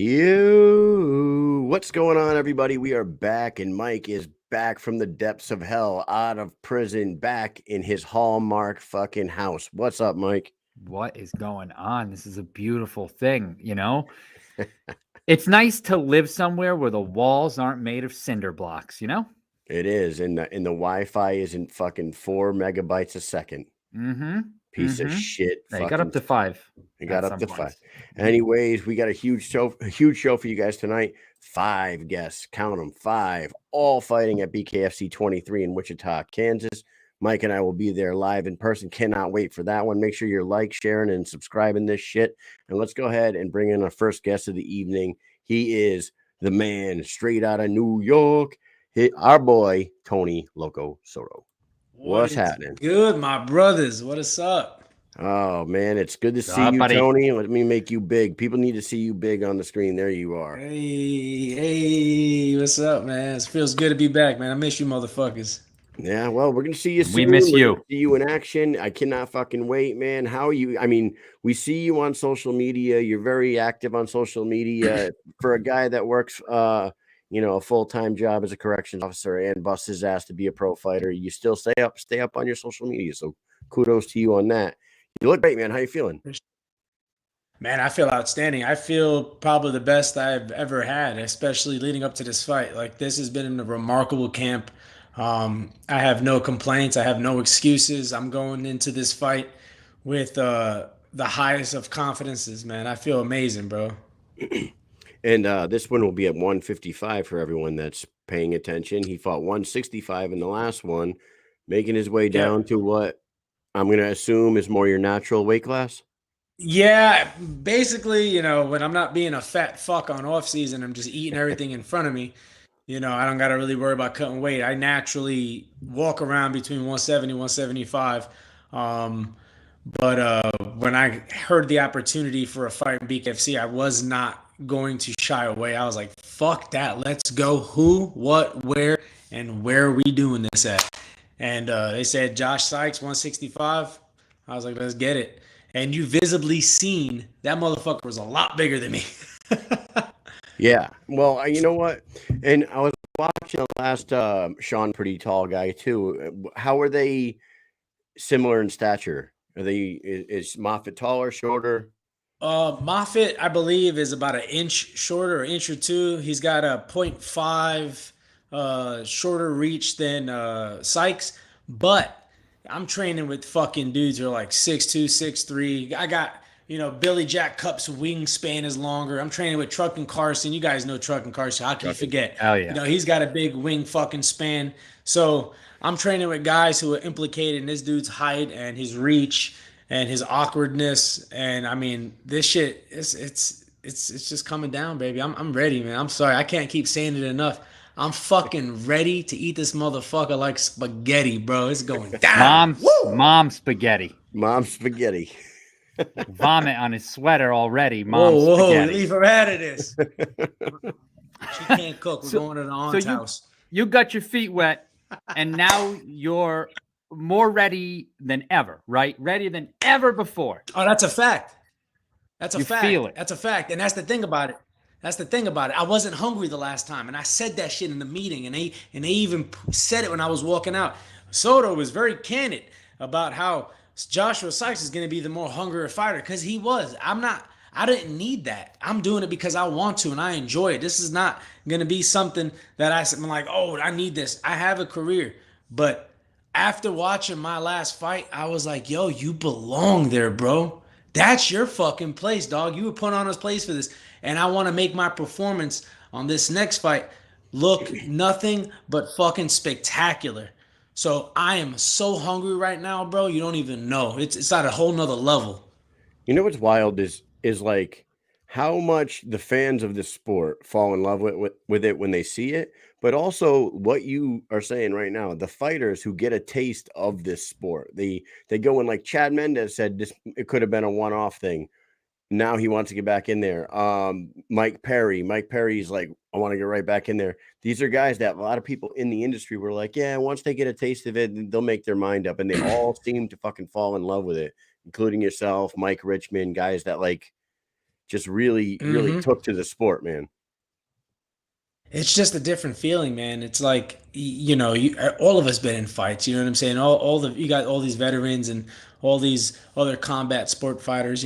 What's going on, everybody? We are back, and Mike is back from the depths of hell, out of prison, back in his hallmark fucking house. What's up, Mike? What is going on? This is a beautiful thing, you know? It's nice to live somewhere where the walls aren't made of cinder blocks, you know? It is, and the Wi-Fi isn't fucking 4 megabytes a second. Mm-hmm. Piece of Mm-hmm. shit. Yeah, you got up Fucking. to 5 It got at up some to 5. points. Anyways, we got a huge show for you guys tonight. 5 guests, count them, 5, all fighting at BKFC 23 in Wichita, Kansas. Mike and I will be there live in person. Cannot wait for that one. Make sure you're sharing, and subscribing this shit. And let's go ahead and bring in our first guest of the evening. He is the man straight out of New York. Our boy, Tony Loco Soto. What What's is happening? good, my brothers? What is up? Oh, man, it's good to see up, you, buddy? Tony. Let me make you big. People need to see you big on the screen. There you are. Hey, what's up, man? It feels good to be back, man. I miss you, motherfuckers. Yeah, well, we're going to see you soon. We miss We're you. gonna see you in action. I cannot fucking wait, man. How are you? I mean, we see you on social media. You're very active on social media. For a guy that works, a full-time job as a corrections officer and busts his ass to be a pro fighter, you still stay up on your social media. So kudos to you on that. You look great, man. How you feeling? Man, I feel outstanding. I feel probably the best I've ever had, especially leading up to this fight. Like, this has been a remarkable camp. I have no complaints. I have no excuses. I'm going into this fight with the highest of confidences, man. I feel amazing, bro. And this one will be at 155 for everyone that's paying attention. He fought 165 in the last one, making his way down to what I'm going to assume is more your natural weight class. Yeah, basically, when I'm not being a fat fuck on off season, I'm just eating everything in front of me. I don't got to really worry about cutting weight. I naturally walk around between 170, 175. But when I heard the opportunity for a fight in BKFC, I was not going to shy away. I was like, fuck that. Let's go. Who, what, where, and where are we doing this at? And they said Josh Sykes, 165. I was like, let's get it. And you visibly seen that motherfucker was a lot bigger than me. Yeah. Well, you know what? And I was watching the last Sean, pretty tall guy too. How are they similar in stature? Is Moffitt taller, shorter? Moffitt, I believe, is about an inch shorter, an inch or two. He's got a point 0.5 shorter reach than Sykes, but I'm training with fucking dudes who are like 6'2", 6'3". I got, Billy Jack Cup's wingspan is longer. I'm training with Truck and Carson. You guys know Truck and Carson. How can you forget? Hell yeah. He's got a big wing fucking span. So I'm training with guys who are implicated in this dude's height and his reach and his awkwardness. And I mean, this shit, it's just coming down, baby. I'm ready, man. I'm sorry. I can't keep saying it enough. I'm fucking ready to eat this motherfucker like spaghetti, bro. It's going down. Mom spaghetti. Mom spaghetti. Vomit on his sweater already. Mom whoa, spaghetti. leave her out of this. She can't cook. We're going to the aunt's house. You got your feet wet, and now you're more ready than ever, right? Ready than ever before. Oh, that's a fact. That's a fact. Feel it. That's a fact. And that's the thing about it. I wasn't hungry the last time, and I said that shit in the meeting, and they even said it when I was walking out. Soto was very candid about how Joshua Sykes is going to be the more hungrier fighter, because he was. I didn't need that. I'm doing it because I want to and I enjoy it. This is not going to be something that I'm like, oh, I need this. I have a career. But after watching my last fight, I was like, yo, you belong there, bro. That's your fucking place, dog. You were put on this place for this. And I want to make my performance on this next fight look nothing but fucking spectacular. So I am so hungry right now, bro. You don't even know. It's at a whole nother level. You know what's wild is like how much the fans of this sport fall in love with it when they see it, but also what you are saying right now, the fighters who get a taste of this sport, they go in, like Chad Mendez said, it could have been a one-off thing. Now he wants to get back in there. Mike Perry's like, I want to get right back in there. These are guys that a lot of people in the industry were like, yeah, once they get a taste of it, they'll make their mind up. And they all seem to fucking fall in love with it, including yourself, Mike Richmond, guys that like, just really took to the sport, man. It's just a different feeling, man. It's like all of us been in fights. You know what I'm saying? You got all these veterans and all these other combat sport fighters.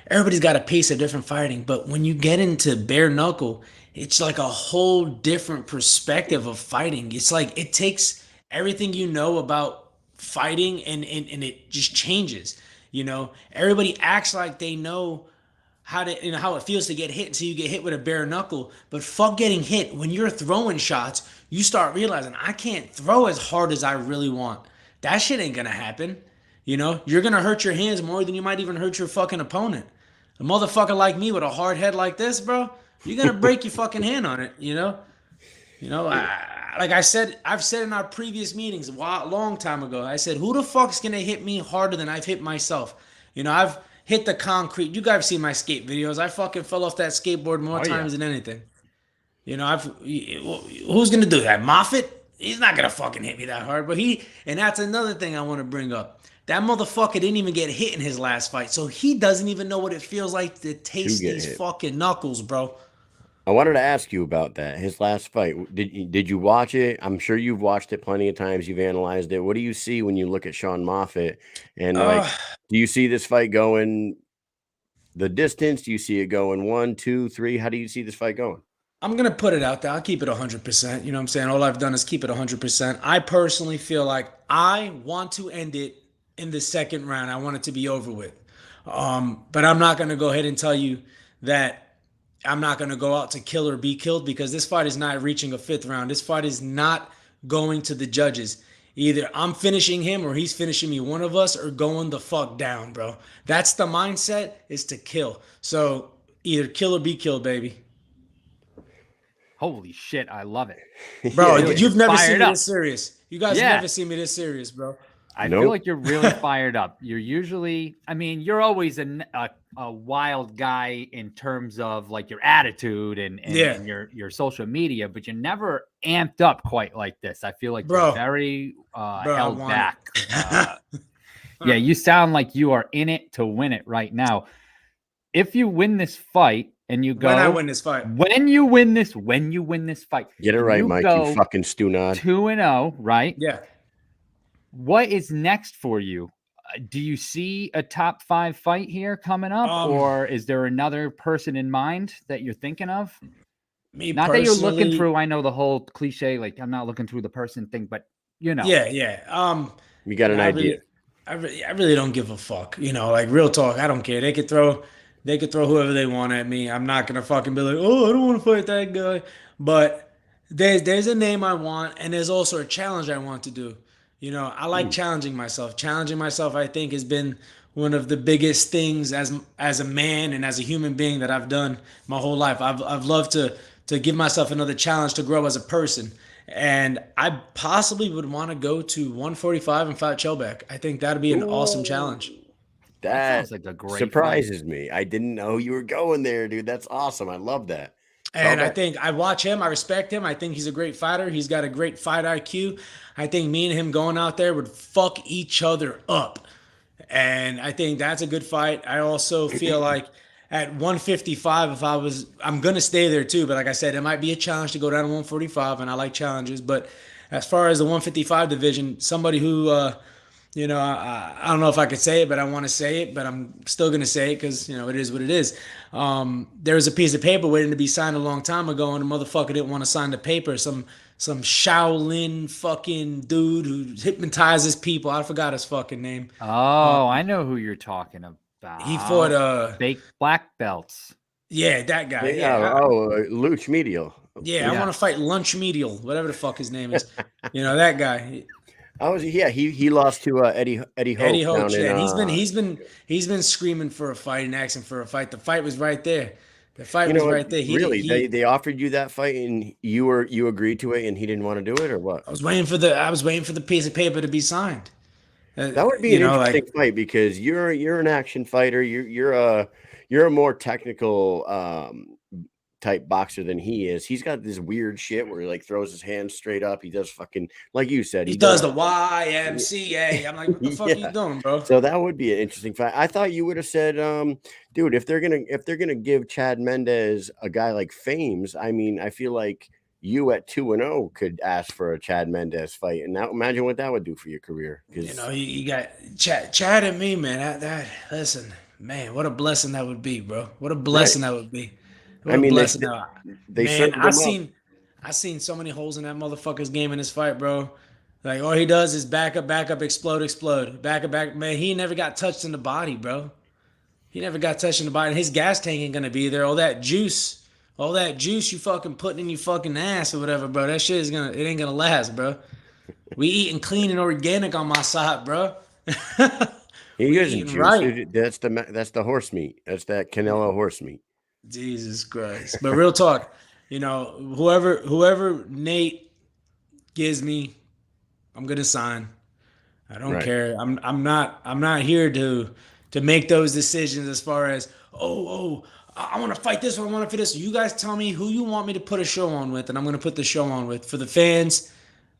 Everybody's got a piece of different fighting. But when you get into bare knuckle, it's like a whole different perspective of fighting. It's like it takes everything you know about fighting and it just changes. Everybody acts like they know how it feels to get hit until you get hit with a bare knuckle. But fuck getting hit. When you're throwing shots, you start realizing I can't throw as hard as I really want. That shit ain't gonna happen. You're gonna hurt your hands more than you might even hurt your fucking opponent. A motherfucker like me with a hard head like this, bro, you're gonna break your fucking hand on it. Like I've said in our previous meetings a long time ago, I said, who the fuck's gonna hit me harder than I've hit myself? I've hit the concrete. You guys see my skate videos. I fucking fell off that skateboard more times than anything. Who's gonna do that? Moffat? He's not gonna fucking hit me that hard. And that's another thing I want to bring up. That motherfucker didn't even get hit in his last fight, so he doesn't even know what it feels like to taste these fucking knuckles, bro. I wanted to ask you about that. His last fight. Did you watch it? I'm sure you've watched it plenty of times. You've analyzed it. What do you see when you look at Sean Moffat? And do you see this fight going the distance? Do you see it going 1, 2, 3? How do you see this fight going? I'm gonna put it out there. I'll keep it 100%. You know what I'm saying? All I've done is keep it 100%. I personally feel like I want to end it in the second round. I want it to be over with. But I'm not gonna go ahead and tell you that I'm not going to go out to kill or be killed, because this fight is not reaching a 5th round. This fight is not going to the judges. Either I'm finishing him or he's finishing me. One of us are going the fuck down, bro. That's the mindset, is to kill. So either kill or be killed, baby. Holy shit, I love it. Bro, you've never seen me this serious. You guys never seen me this serious, bro. I feel like you're really fired up. You're usually, you're always a wild guy in terms of like your attitude and your social media, but you're never amped up quite like this. I feel like you're very held back. Yeah, you sound like you are in it to win it right now. If you win this fight and you go, when I win this fight, when you win this fight, get it right, Mike. You fucking Stunod. 2-0, right? Yeah. What is next for you? Do you see a top 5 fight here coming up, or is there another person in mind that you're thinking of? Not that you're looking through. I know the whole cliche, like I'm not looking through the person thing, but you got an idea. I really don't give a fuck. Like real talk. I don't care. They could throw whoever they want at me. I'm not gonna fucking be like, oh, I don't want to fight that guy. But there's a name I want, and there's also a challenge I want to do. I like challenging myself. Challenging myself, I think, has been one of the biggest things as a man and as a human being that I've done my whole life. I've loved to give myself another challenge to grow as a person. And I possibly would want to go to 145 and fight Chelbeck. I think that'd be an awesome challenge. That sounds like a great surprises me. I didn't know you were going there, dude. That's awesome. I love that. And I think I watch him. I respect him. I think he's a great fighter. He's got a great fight IQ. I think me and him going out there would fuck each other up. And I think that's a good fight. I also feel like at 155, I'm going to stay there too. But like I said, it might be a challenge to go down to 145, and I like challenges. But as far as the 155 division, somebody who, I don't know if I could say it, but I want to say it, but I'm still going to say it because, it is what it is. There was a piece of paper waiting to be signed a long time ago, and the motherfucker didn't want to sign the paper. Some Shaolin fucking dude who hypnotizes people. I forgot his fucking name. Oh, I know who you're talking about. He fought fake black belts. Yeah, that guy. Luch Medial. Yeah, I want to fight Lunch Medial, whatever the fuck his name is. That guy. He lost to Eddie Hope. Eddie Hope, he's been screaming for a fight and asking for a fight. The fight was right there. The fight was right there. They offered you that fight and you agreed to it, and he didn't want to do it, or what? I was waiting for the piece of paper to be signed. That would be an interesting fight, because you're an action fighter. You're a more technical type boxer than he is. He's got this weird shit where he like throws his hands straight up. He does fucking, like you said, he does the YMCA. I'm like, what the fuck are you doing, bro? So that would be an interesting fight. I thought you would have said, dude, if they're gonna give Chad Mendes a guy like Fames, I mean, I feel like you at 2-0 could ask for a Chad Mendes fight, and now imagine what that would do for your career. You know, you got Chad and me, man. That listen, man, what a blessing that would be, bro. What a blessing that would be. What a blessing I seen so many holes in that motherfucker's game in this fight, bro. Like all he does is back up, explode, back up. Man, he never got touched in the body, bro. He never got touched in the body. And his gas tank ain't gonna be there. All that juice you fucking putting in your fucking ass or whatever, bro. That shit it ain't gonna last, bro. We eating clean and organic on my side, bro. He isn't juice. Right. That's the horse meat. That's that Canelo horse meat. Jesus Christ. But real talk, you know, whoever Nate gives me, I'm gonna sign. I don't care. I'm not here to make those decisions as far as I want to fight this one, I want to fight this. You guys tell me who you want me to put a show on with, and I'm gonna put the show on with for the fans,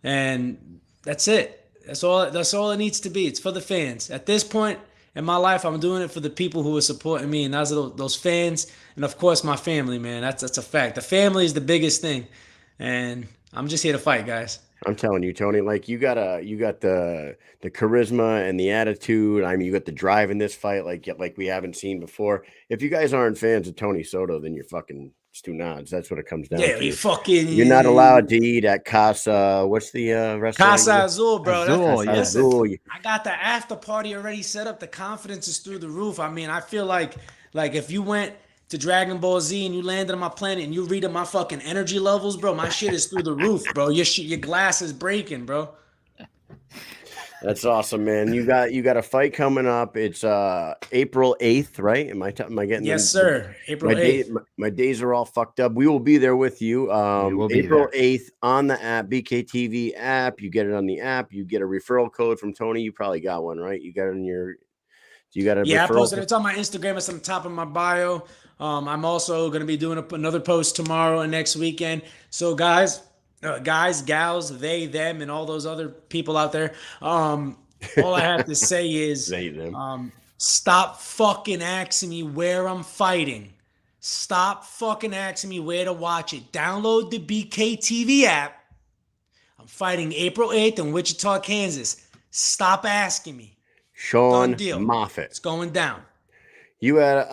and that's it. That's all it needs to be. It's for the fans. At this point in my life, I'm doing it for the people who are supporting me, and those fans, and of course my family, man. That's a fact. The family is the biggest thing, and I'm just here to fight, guys. I'm telling you, Tony, like you got the charisma and the attitude. I mean, you got the drive in this fight, like we haven't seen before. If you guys aren't fans of Tony Soto, then you're fucking stu nods. That's what it comes down to. You're not allowed to eat at Casa. What's the restaurant? Casa Azul, bro. Azul. I got the after party already set up. The confidence is through the roof. I mean, I feel like if you went to Dragon Ball Z and you landed on my planet and you reading my fucking energy levels, bro, my shit is through the roof, bro. Your glass is breaking, bro. That's awesome, man. You got a fight coming up. It's April 8th, right? Am I getting? Yes, sir. April 8th. My days are all fucked up. We will be there with you. April 8th on the app, BKTV app. You get it on the app. You get a referral code from Tony. You probably got one, right? You got it in your. You got a I posted it. It's on my Instagram. It's on the top of my bio. I'm also going to be doing another post tomorrow and next weekend. So guys, gals, they, them, and all those other people out there. All I have to say is they, them. Stop fucking asking me where I'm fighting. Stop fucking asking me where to watch it. Download the BKTV app. I'm fighting April 8th in Wichita, Kansas. Stop asking me. Sean Moffitt. It's going down. You had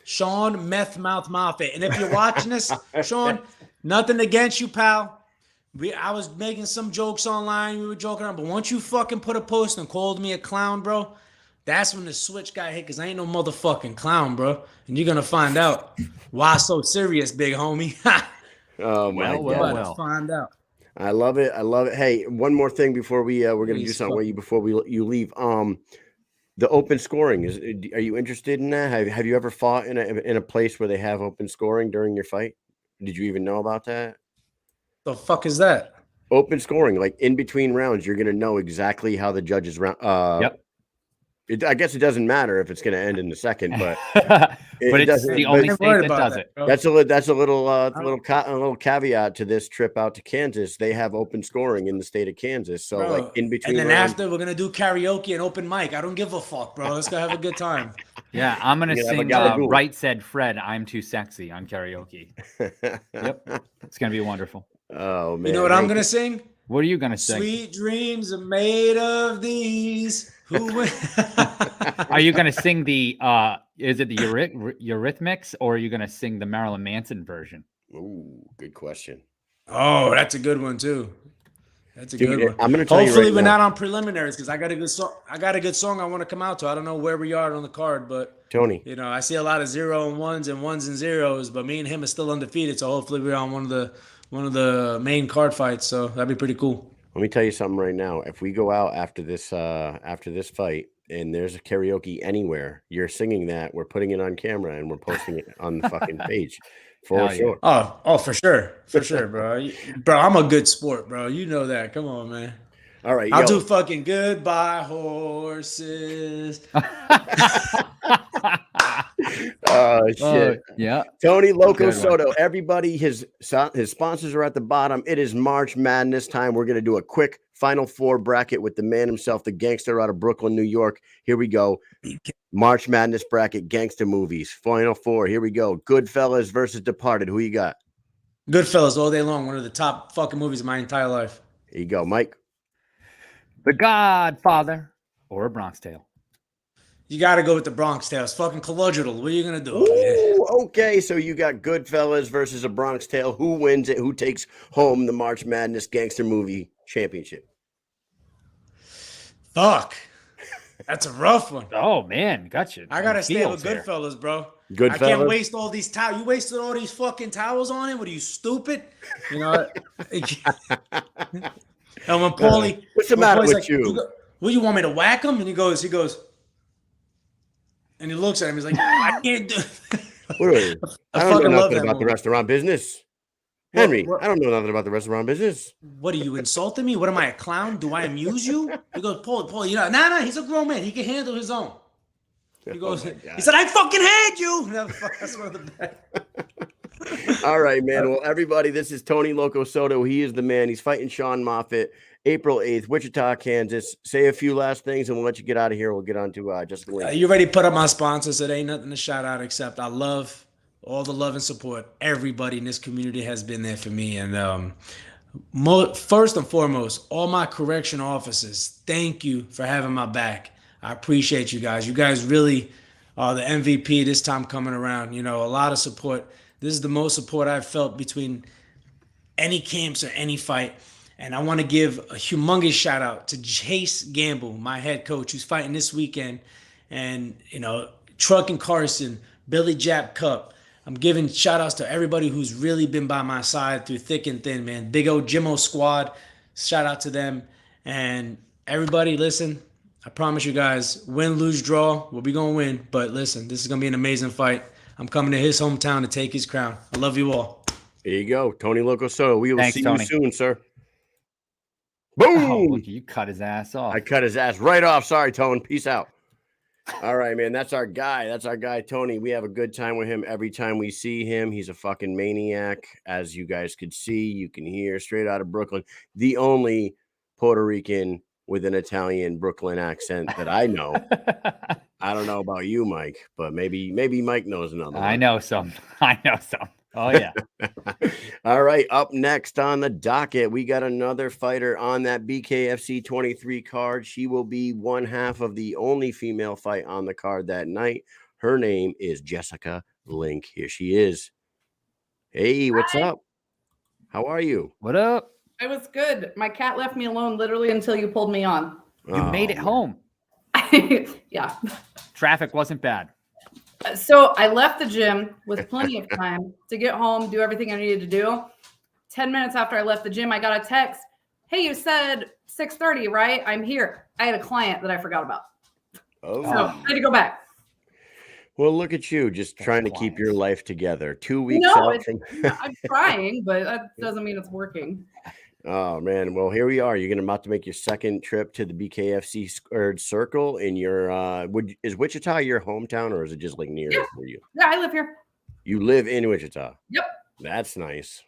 Sean Meth Mouth Moffitt. And if you're watching this, Sean, nothing against you, pal. I was making some jokes online. We were joking around. But once you fucking put a post and called me a clown, bro, that's when the switch got hit, because I ain't no motherfucking clown, bro. And you're going to find out why so serious, big homie. Oh, my God. Well. Find out. I love it. Hey, one more thing before we're going to do something with you before you leave. The open scoring, are you interested in that? Have you ever fought in a place where they have open scoring during your fight? Did you even know about that? The fuck is that? Open scoring, like in between rounds, you're going to know exactly how the judges round. Yep. I guess it doesn't matter if it's going to end in a second, but it's the only state that does it. That's a little caveat to this trip out to Kansas. They have open scoring in the state of Kansas, so like in between. And then after, we're gonna do karaoke and open mic. I don't give a fuck, bro. Let's go have a good time. Yeah, I'm gonna sing "Right Said Fred." I'm too sexy on karaoke. Yep, it's gonna be wonderful. Oh man, you know what I'm gonna sing? What are you gonna sing? Sweet dreams are made of these. Are you gonna sing the is it the Eurythmics, or are you gonna sing the Marilyn Manson version? Ooh, good question. Oh, that's a good one too. That's a good one. I'm gonna tell Hopefully you right we're now. not on preliminaries, because I got a good song. I got a good song I want to come out to. I don't know where we are on the card, but Tony, you know, I see a lot of 0 and 1s and 1s and 0s, but me and him are still undefeated. So hopefully we're on one of the main card fights. So that'd be pretty cool. Let me tell you something right now. If we go out after this fight and there's a karaoke anywhere, you're singing that, we're putting it on camera and we're posting it on the fucking page. For sure. Oh, for sure, bro. Bro, I'm a good sport, bro. You know that. Come on, man. All right. I'll do fucking goodbye horses. Oh shit. Yeah. Tony Loco Good one. Soto. Everybody, his sponsors are at the bottom. It is March Madness time. We're gonna do a quick Final Four bracket with the man himself, the gangster out of Brooklyn, New York. Here we go. March Madness bracket, gangster movies. Final Four. Here we go. Goodfellas versus Departed. Who you got? Goodfellas all day long. One of the top fucking movies of my entire life. Here you go, Mike. The Godfather or A Bronx Tale. You got to go with the Bronx Tale. It's fucking colloidal. What are you going to do? Ooh, okay, so you got Goodfellas versus A Bronx Tale. Who wins it? Who takes home the March Madness Gangster Movie Championship? Fuck. That's a rough one. Oh, man. Gotcha. I got to stay with Goodfellas, bro. Goodfellas. I can't waste all these towels. You wasted all these fucking towels on it? What are you, stupid? You know? And when Paulie... What's the matter with like, you? What, you want me to whack him? And he goes... And he looks at him. He's like, I can't do it. I don't know nothing about the restaurant business. Henry, I don't know nothing about the restaurant business. What are you insulting me? What am I, a clown? Do I amuse you? He goes, Paul, you know, nah, he's a grown man. He can handle his own. He goes, he said, I fucking had you. That's one of the best. All right, man. Well, everybody, this is Tony Loco Soto. He is the man. He's fighting Sean Moffitt, April 8th, Wichita, Kansas. Say a few last things, and we'll let you get out of here. We'll get on to just the link. You already put up my sponsors. It ain't nothing to shout out except I love all the love and support. Everybody in this community has been there for me. And first and foremost, all my correction officers, thank you for having my back. I appreciate you guys. You guys really are the MVP this time coming around. You know, a lot of support. This is the most support I've felt between any camps or any fight. And I want to give a humongous shout out to Chase Gamble, my head coach, who's fighting this weekend. And, you know, Truck and Carson, Billy Jap Cup. I'm giving shout outs to everybody who's really been by my side through thick and thin, man. Big O Jimmo squad. Shout out to them. And everybody, listen, I promise you guys, win, lose, draw, we'll be going to win. But listen, this is going to be an amazing fight. I'm coming to his hometown to take his crown. I love you all. There you go. Tony Loco Soto. We will see Tony. you soon, sir. Boom! Oh, look, you cut his ass off. I cut his ass right off. Sorry, Tone. Peace out. All right, man. That's our guy. That's our guy, Tony. We have a good time with him every time we see him. He's a fucking maniac. As you guys could see, you can hear straight out of Brooklyn. The only Puerto Rican with an Italian Brooklyn accent that I know. I don't know about you, Mike, but maybe Mike knows another one. I know some. Oh, yeah. All right. Up next on the docket, we got another fighter on that BKFC 23 card. She will be one half of the only female fight on the card that night. Her name is Jessica Link. Here she is. Hey, what's up? How are you? What up? I was good. My cat left me alone literally until you pulled me on. You made it home. Yeah. Traffic wasn't bad. So I left the gym with plenty of time to get home, do everything I needed to do. 10 minutes after I left the gym, I got a text. Hey, you said 6:30, right? I'm here. I had a client that I forgot about. Oh. So I had to go back. Well, look at you, just trying to keep your life together. 2 weeks No, out from... I'm trying, but that doesn't mean it's working. Oh, man. Well, here we are. You're about to make your second trip to the BKFC squared circle. And is Wichita your hometown, or is it just like near for you? Yeah, I live here. You live in Wichita. Yep. That's nice.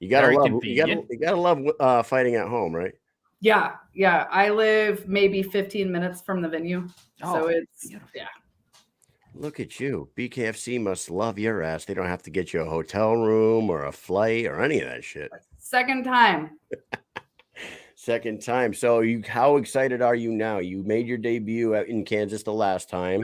You gotta love fighting at home, right? Yeah. I live maybe 15 minutes from the venue. So it's beautiful. Yeah. Look at you. BKFC must love your ass. They don't have to get you a hotel room or a flight or any of that shit. Second time. Second time. So how excited are you now? You made your debut in Kansas the last time.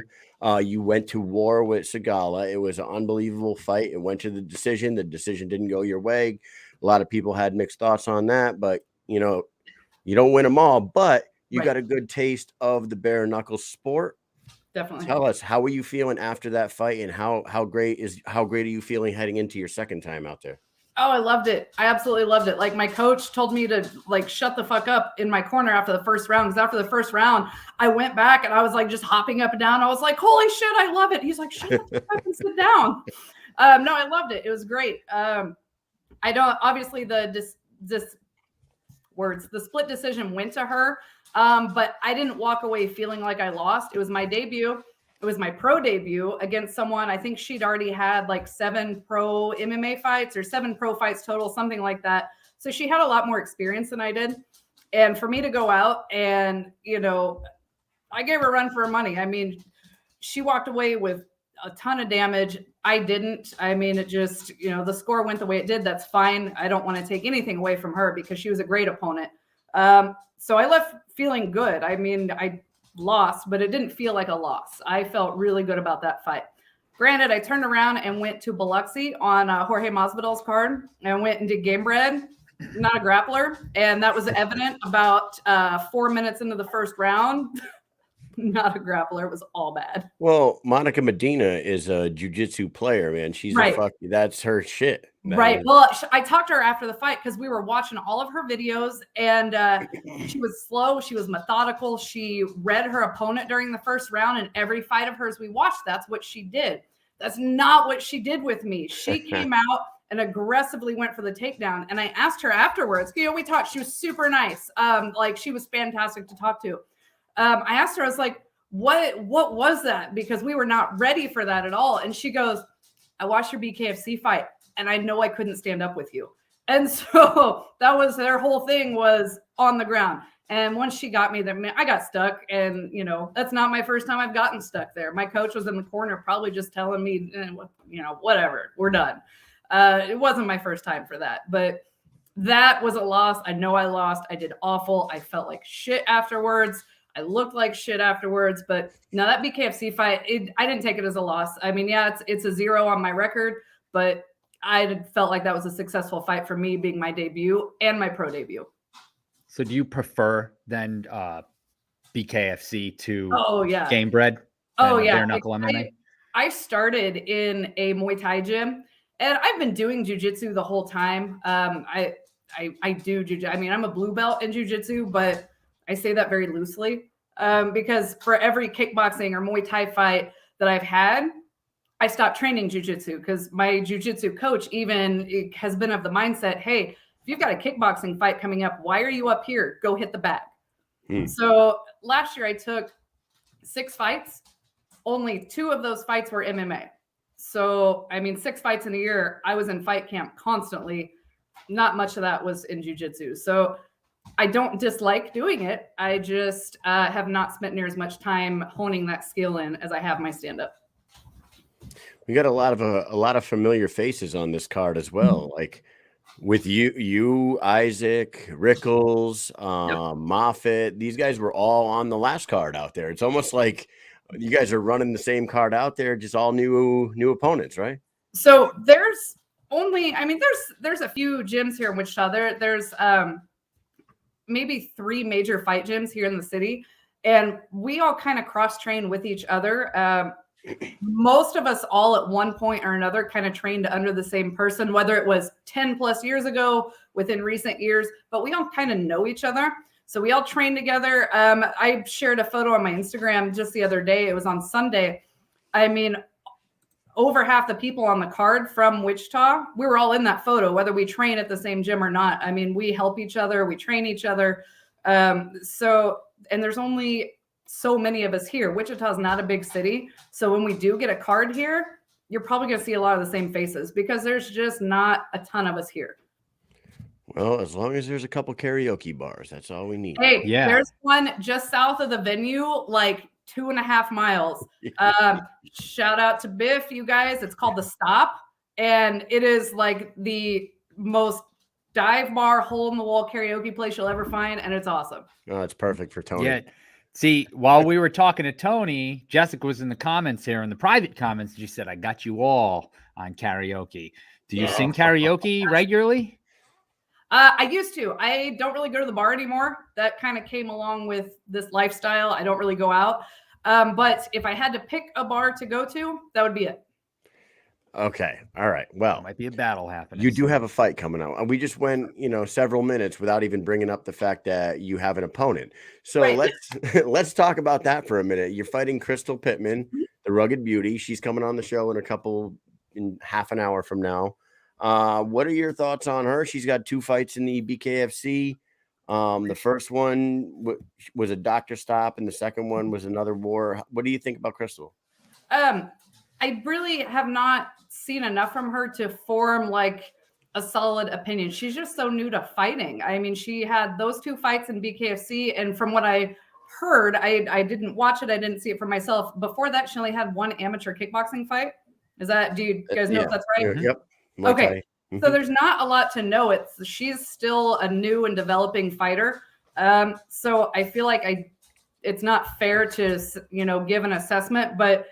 You went to war with Segala. It was an unbelievable fight. It went to the decision. The decision didn't go your way. A lot of people had mixed thoughts on that, but you don't win them all, but you got a good taste of the bare knuckle sport. Definitely. Tell us, how were you feeling after that fight, and how great are you feeling heading into your second time out there? Oh, I loved it. I absolutely loved it. Like, my coach told me to shut the fuck up in my corner after the first round. Because after the first round, I went back and I was just hopping up and down. I was like, holy shit, I love it. He's like, shut up and sit down. No, I loved it. It was great. I don't, obviously the split decision went to her. But I didn't walk away feeling like I lost. It was my debut. It it was my pro debut against someone. I think she'd already had like 7 pro MMA fights or 7 pro fights total, something like that. So she had a lot more experience than I did. And for me to go out and, you know, I gave her a run for her money. I mean, she walked away with a ton of damage. I didn't. I mean, it just, you know, the score went the way it did. That's fine. I don't want to take anything away from her because she was a great opponent. So I left feeling good. I mean, I lost, but it didn't feel like a loss. I felt really good about that fight. Granted, I turned around and went to Biloxi on Jorge Masvidal's card and went and did game bread, not a grappler. And that was evident about 4 minutes into the first round. Not a grappler. It was all bad. Well, Monica Medina is a jiu-jitsu player, man. She's right. That's her shit. Right. Well, I talked to her after the fight because we were watching all of her videos, and she was slow. She was methodical. She read her opponent during the first round, and every fight of hers we watched, that's what she did. That's not what she did with me. She came out and aggressively went for the takedown. And I asked her afterwards, you know, we talked. She was super nice. Like, she was fantastic to talk to. I asked her, I was like, what was that? Because we were not ready for that at all. And she goes, I watched your BKFC fight and I know I couldn't stand up with you. And so that was their whole thing, was on the ground. And once she got me there, man, I got stuck. And, you know, that's not my first time I've gotten stuck there. My coach was in the corner, probably just telling me, you know, whatever, we're done. It wasn't my first time for that, but that was a loss. I know I lost. I did awful. I felt like shit afterwards. I looked like shit afterwards, but now that BKFC fight, I didn't take it as a loss. I mean, yeah, it's a 0 on my record, but I felt like that was a successful fight for me, being my debut and my pro debut. So do you prefer then BKFC to Game Bread? Oh, yeah. Bare knuckle MMA? I started in a Muay Thai gym, and I've been doing jiu-jitsu the whole time. I do jiu-jitsu. I mean, I'm a blue belt in jiu-jitsu, but I say that very loosely because for every kickboxing or Muay Thai fight that I've had, I stopped training jiu-jitsu because my jiu-jitsu coach even has been of the mindset, hey, if you've got a kickboxing fight coming up, why are you up here? Go hit the bag. So last year I took 6 fights. Only 2 of those fights were MMA. So, I mean, 6 fights in a year, I was in fight camp constantly. Not much of that was in jiu-jitsu. So I don't dislike doing it. I just have not spent near as much time honing that skill in as I have my stand-up. We got a lot of familiar faces on this card as well. Like with you, Isaac, Rickles, Moffitt. These guys were all on the last card out there. It's almost like you guys are running the same card out there, just all new opponents, right? So there's only, I mean, there's a few gyms here in Wichita. There's maybe 3 major fight gyms here in the city, and we all kind of cross-train with each other. Most of us all at one point or another kind of trained under the same person, whether it was 10 plus years ago, within recent years, but we all kind of know each other. So we all train together. I shared a photo on my Instagram just the other day. It was on Sunday. I mean, over half the people on the card from Wichita, we were all in that photo, whether we train at the same gym or not. I mean, we help each other, we train each other. And there's only so many of us here. Wichita is not a big city. So when we do get a card here, you're probably going to see a lot of the same faces because there's just not a ton of us here. Well, as long as there's a couple karaoke bars, that's all we need. Hey, there's one just south of the venue, like 2.5 miles. Shout out to Biff, you guys. It's called The Stop. And it is like the most dive bar, hole in the wall karaoke place you'll ever find. And it's awesome. Oh, it's perfect for Tony. Yeah. See, while we were talking to Tony, Jessica was in the comments here, in the private comments. She said, I got you all on karaoke. Do you sing karaoke regularly? I used to. I don't really go to the bar anymore. That kind of came along with this lifestyle. I don't really go out. But if I had to pick a bar to go to, that would be it. Okay. All right. Well, might be a battle happening. You do have a fight coming out. We just went, several minutes without even bringing up the fact that you have an opponent. So let's talk about that for a minute. You're fighting Crystal Pittman, the rugged beauty. She's coming on the show in half an hour from now. What are your thoughts on her? She's got 2 fights in the BKFC. The first one was a doctor stop, and the second one was another war. What do you think about Crystal? I really have not seen enough from her to form like a solid opinion. She's just so new to fighting. I mean, she had those 2 fights in BKFC, and from what I heard, I didn't watch it, I didn't see it for myself. Before that, she only had 1 amateur kickboxing fight. Do you guys know if that's right? Yep. Okay. So there's not a lot to know. She's still a new and developing fighter. So I feel like it's not fair to, give an assessment, but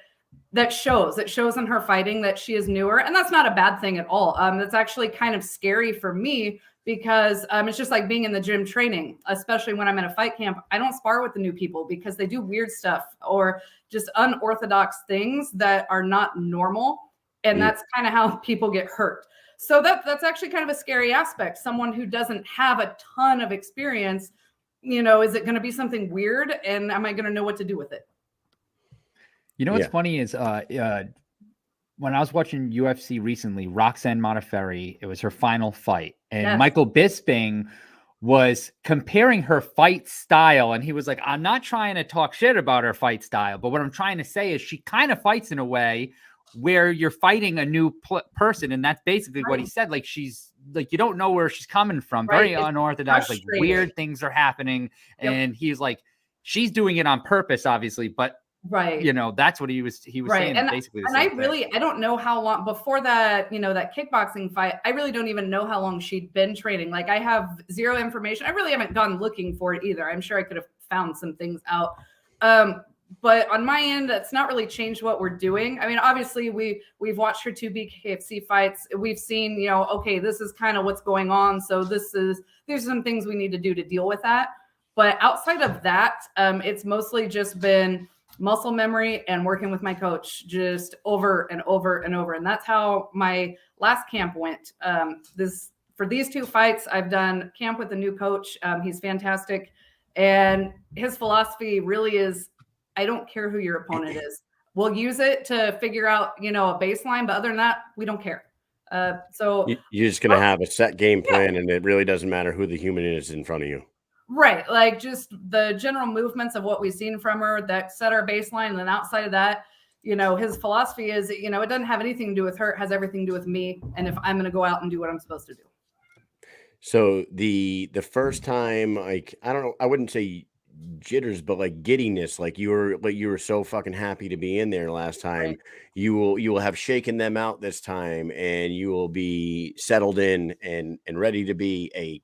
that shows. It shows in her fighting that she is newer, and that's not a bad thing at all. That's actually kind of scary for me because it's just like being in the gym training, especially when I'm in a fight camp. I don't spar with the new people because they do weird stuff or just unorthodox things that are not normal, and that's kind of how people get hurt. So that's actually kind of a scary aspect. Someone who doesn't have a ton of experience, is it going to be something weird, and am I going to know what to do with it? What's funny is when I was watching UFC recently, Roxanne Modafferi, it was her final fight, and Michael Bisping was comparing her fight style, and he was like, I'm not trying to talk shit about her fight style, but what I'm trying to say is she kind of fights in a way where you're fighting a new person, and that's basically what he said. Like, she's like, you don't know where she's coming from, very unorthodox, like weird things are happening, and he's like, she's doing it on purpose, obviously, but that's what he was saying. And basically, I don't know how long before that, that kickboxing fight, I really don't even know how long she'd been training. Like, I have zero information. I really haven't gone looking for it either. I'm sure I could have found some things out. But on my end, that's not really changed what we're doing. I mean, obviously we've watched her 2 BKFC fights. We've seen, okay, this is kind of what's going on. So there's some things we need to do to deal with that. But outside of that, it's mostly just been muscle memory and working with my coach just over and over and over. And that's how my last camp went. For these 2 fights, I've done camp with a new coach. He's fantastic. And his philosophy really is, I don't care who your opponent is. We'll use it to figure out, a baseline, but other than that, we don't care. So you're just going to have a set game plan, and it really doesn't matter who the human is in front of you. Right. Like, just the general movements of what we've seen from her that set our baseline. And then outside of that, his philosophy is, it doesn't have anything to do with her. It has everything to do with me. And if I'm going to go out and do what I'm supposed to do. So the first time, like, I don't know, I wouldn't say jitters, but like giddiness, like you were so fucking happy to be in there last time. Right. You will have shaken them out this time, and you will be settled in and ready to be a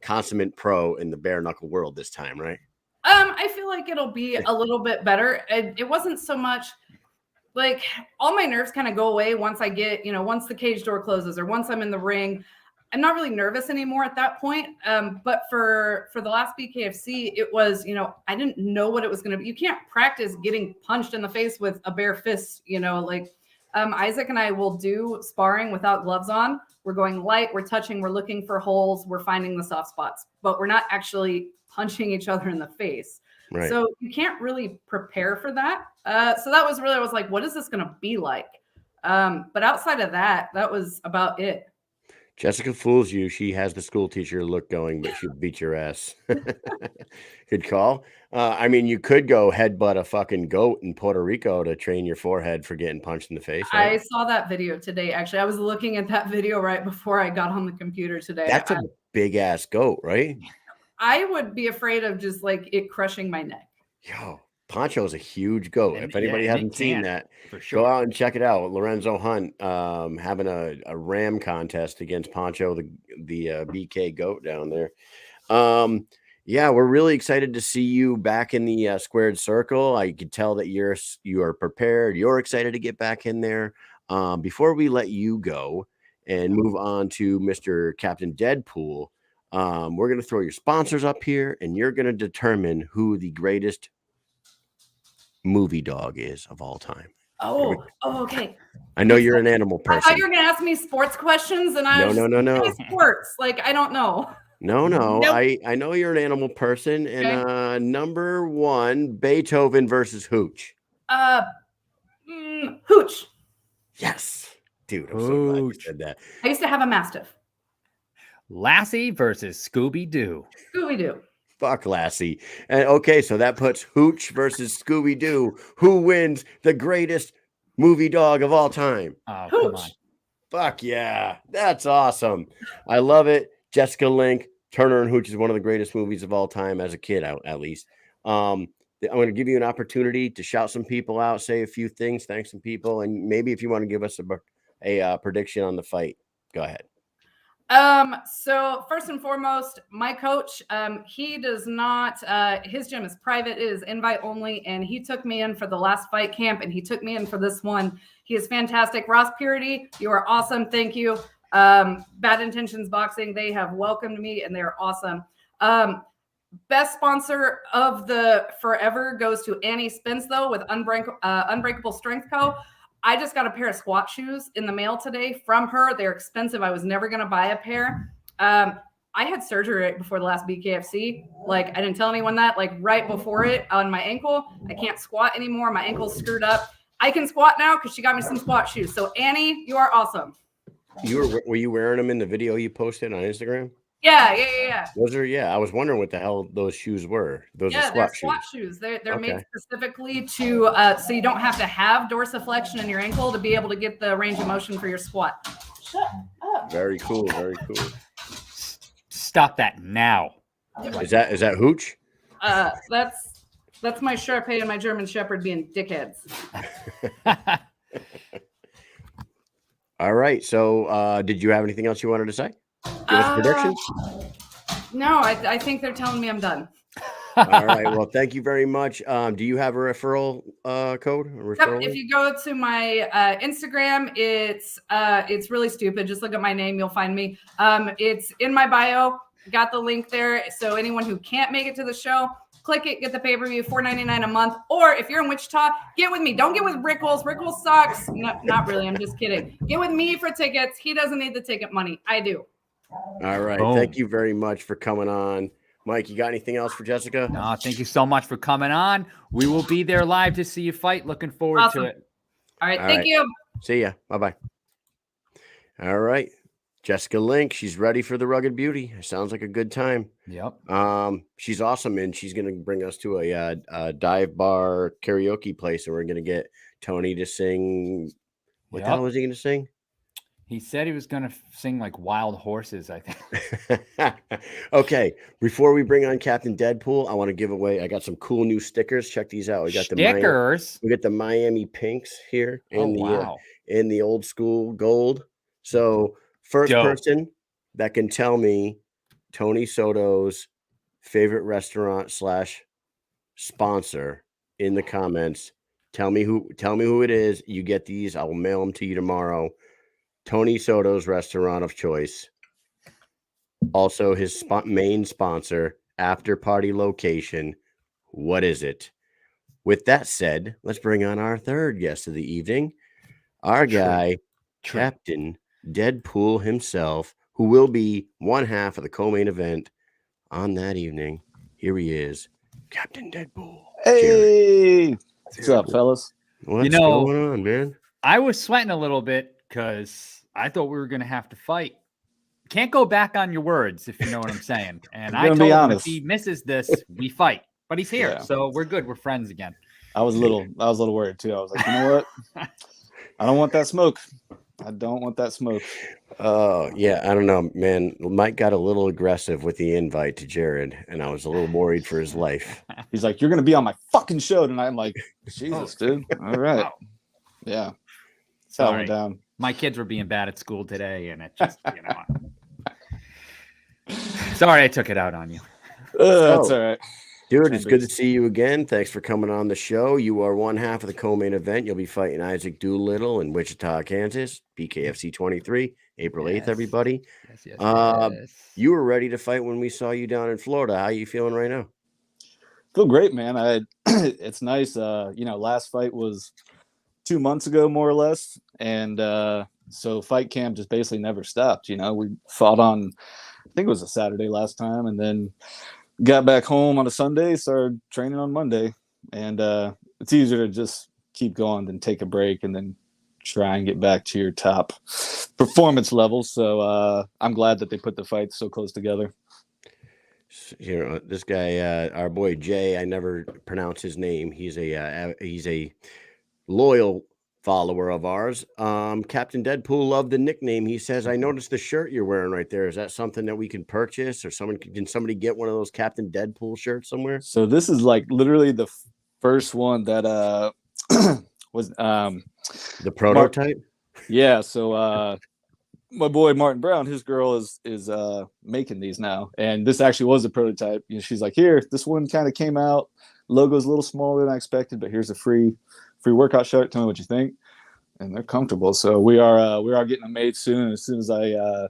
consummate pro in the bare knuckle world this time, right? I feel like it'll be a little bit better. It wasn't so much like all my nerves kind of go away once I get, once the cage door closes or once I'm in the ring. I'm not really nervous anymore at that point. But for the last BKFC, it was, I didn't know what it was going to be. You can't practice getting punched in the face with a bare fist, Isaac and I will do sparring without gloves on. We're going light, we're touching, we're looking for holes, we're finding the soft spots, but we're not actually punching each other in the face. Right. So you can't really prepare for that. So that was really, I was like, what is this going to be like? But outside of that, that was about it. Jessica fools you. She has the school teacher look going, but she'll beat your ass. Good call. I mean, you could go headbutt a fucking goat in Puerto Rico to train your forehead for getting punched in the face. Right? I saw that video today. Actually, I was looking at that video right before I got on the computer today. That's a big ass goat, right? I would be afraid of just like it crushing my neck. Yo, Poncho is a huge goat. If anybody hasn't seen that, for sure, go out and check it out. Lorenzo Hunt having a ram contest against Poncho, the BK goat down there. Yeah, we're really excited to see you back in the squared circle. I could tell that you are prepared. You're excited to get back in there. Before we let you go and move on to Mr. Captain Deadpool, we're going to throw your sponsors up here, and you're going to determine who the greatest movie dog is of all time. Oh, okay. I know you're an animal person. I thought you were going to ask me sports questions, and I was no. Sports, like I don't know. No. Nope. I know you're an animal person. And number 1, Beethoven versus Hooch. Hooch. Yes, dude. I'm so glad you said that. I used to have a Mastiff. Lassie versus Scooby-Doo. Scooby-Doo. Fuck Lassie. And okay, so that puts Hooch versus Scooby-Doo. Who wins the greatest movie dog of all time. Oh, Hooch. come on. Fuck yeah. That's awesome. I love it. Jessica Link, Turner and Hooch is one of the greatest movies of all time as a kid, at least. I'm going to give you an opportunity to shout some people out, say a few things, thank some people, and maybe if you want to give us a prediction on the fight, go ahead. So first and foremost, my coach, he does not, his gym is private, it is invite only. And he took me in for the last fight camp and he took me in for this one. He is fantastic. Ross Purity, you are awesome. Thank you. Bad Intentions Boxing, they have welcomed me and they're awesome. Best sponsor of the forever goes to Annie Spence though with Unbreakable Strength Co. I just got a pair of squat shoes in the mail today from her. They're expensive. I was never going to buy a pair. I had surgery right before the last BKFC. Like, I didn't tell anyone that. Like, right before it on my ankle. I can't squat anymore. My ankle's screwed up. I can squat now because she got me some squat shoes. So, Annie, you are awesome. Were you wearing them in the video you posted on Instagram? Yeah. Those are, I was wondering what the hell those shoes were. Those are they're squat shoes. They're made specifically to so you don't have to have dorsiflexion in your ankle to be able to get the range of motion for your squat. Shut up. Very cool. Very cool. Stop that now. Is that Hooch? That's my Sharpei and my German Shepherd being dickheads. All right. So did you have anything else you wanted to say? Give us predictions? No, I think they're telling me I'm done. All right. Well, thank you very much. Do you have a referral code? Yep. If you go to my Instagram, it's really stupid. Just look at my name. You'll find me. It's in my bio. Got the link there. So anyone who can't make it to the show, click it, get the pay-per-view, $4.99 a month. Or if you're in Wichita, get with me. Don't get with Rickles. Rickles sucks. No, not really. I'm just kidding. Get with me for tickets. He doesn't need the ticket money. I do. All right. Boom. Thank you very much for coming on. Mike, you got anything else for Jessica? No, thank you so much for coming on. We will be there live to see you fight. Looking forward to it. All right. Thank you. See ya. Bye-bye. All right. Jessica Link, she's ready for the Rugged Beauty. Sounds like a good time. Yep. She's awesome, and she's going to bring us to a dive bar karaoke place, and we're going to get Tony to sing. What the hell was he going to sing? He said he was going to sing like Wild Horses, I think. Okay. Before we bring on Captain Deadpool, I want to give away. I got some cool new stickers. Check these out. We got stickers. We got the Miami Pinks here in in the old school gold. So first person that can tell me Tony Soto's favorite restaurant / sponsor in the comments. Tell me who it is. You get these. I will mail them to you tomorrow. Tony Soto's restaurant of choice. Also his main sponsor, after party location. What is it? With that said, let's bring on our third guest of the evening. Our guy, Captain Deadpool himself, who will be one half of the co-main event on that evening. Here he is, Captain Deadpool. Hey, what's up, fellas? What's going on, man? I was sweating a little bit because I thought we were going to have to fight. Can't go back on your words, if you know what I'm saying. And I told him if he misses this, we fight. But he's here, so we're good. We're friends again. I was a little worried too. I was like, you know what? I don't want that smoke. I don't want that smoke. Oh, yeah. I don't know, man. Mike got a little aggressive with the invite to Jared, and I was a little worried for his life. He's like, you're going to be on my fucking show tonight. I'm like, Jesus, dude. All right. Wow. Yeah. Sorry. Down. My kids were being bad at school today, and it just, Sorry I took it out on you. That's all right. Dude, it's good to see you again. Thanks for coming on the show. You are one half of the co-main event. You'll be fighting Isaac Doolittle in Wichita, Kansas, BKFC 23, April 8th, everybody. Yes. You were ready to fight when we saw you down in Florida. How are you feeling right now? Feel great, man. It's nice. Last fight was 2 months ago, more or less. And so fight camp just basically never stopped. We fought on, I think it was a Saturday last time, and then got back home on a Sunday, started training on Monday, and it's easier to just keep going than take a break and then try and get back to your top performance level. So I'm glad that they put the fights so close together. This guy, our boy Jay, I never pronounce his name. He's a loyal follower of ours. Captain Deadpool loved the nickname. He says, I noticed the shirt you're wearing right there. Is that something that we can purchase, or can somebody get one of those Captain Deadpool shirts somewhere? So this is like literally the first one that was the prototype. Yeah. So my boy Martin Brown, his girl is making these now, and this actually was a prototype. You know, she's like, here, this one kind of came out. Logo's a little smaller than I expected, but here's a free workout shirt. Tell me what you think. And they're comfortable. So we are getting them made soon. As soon as I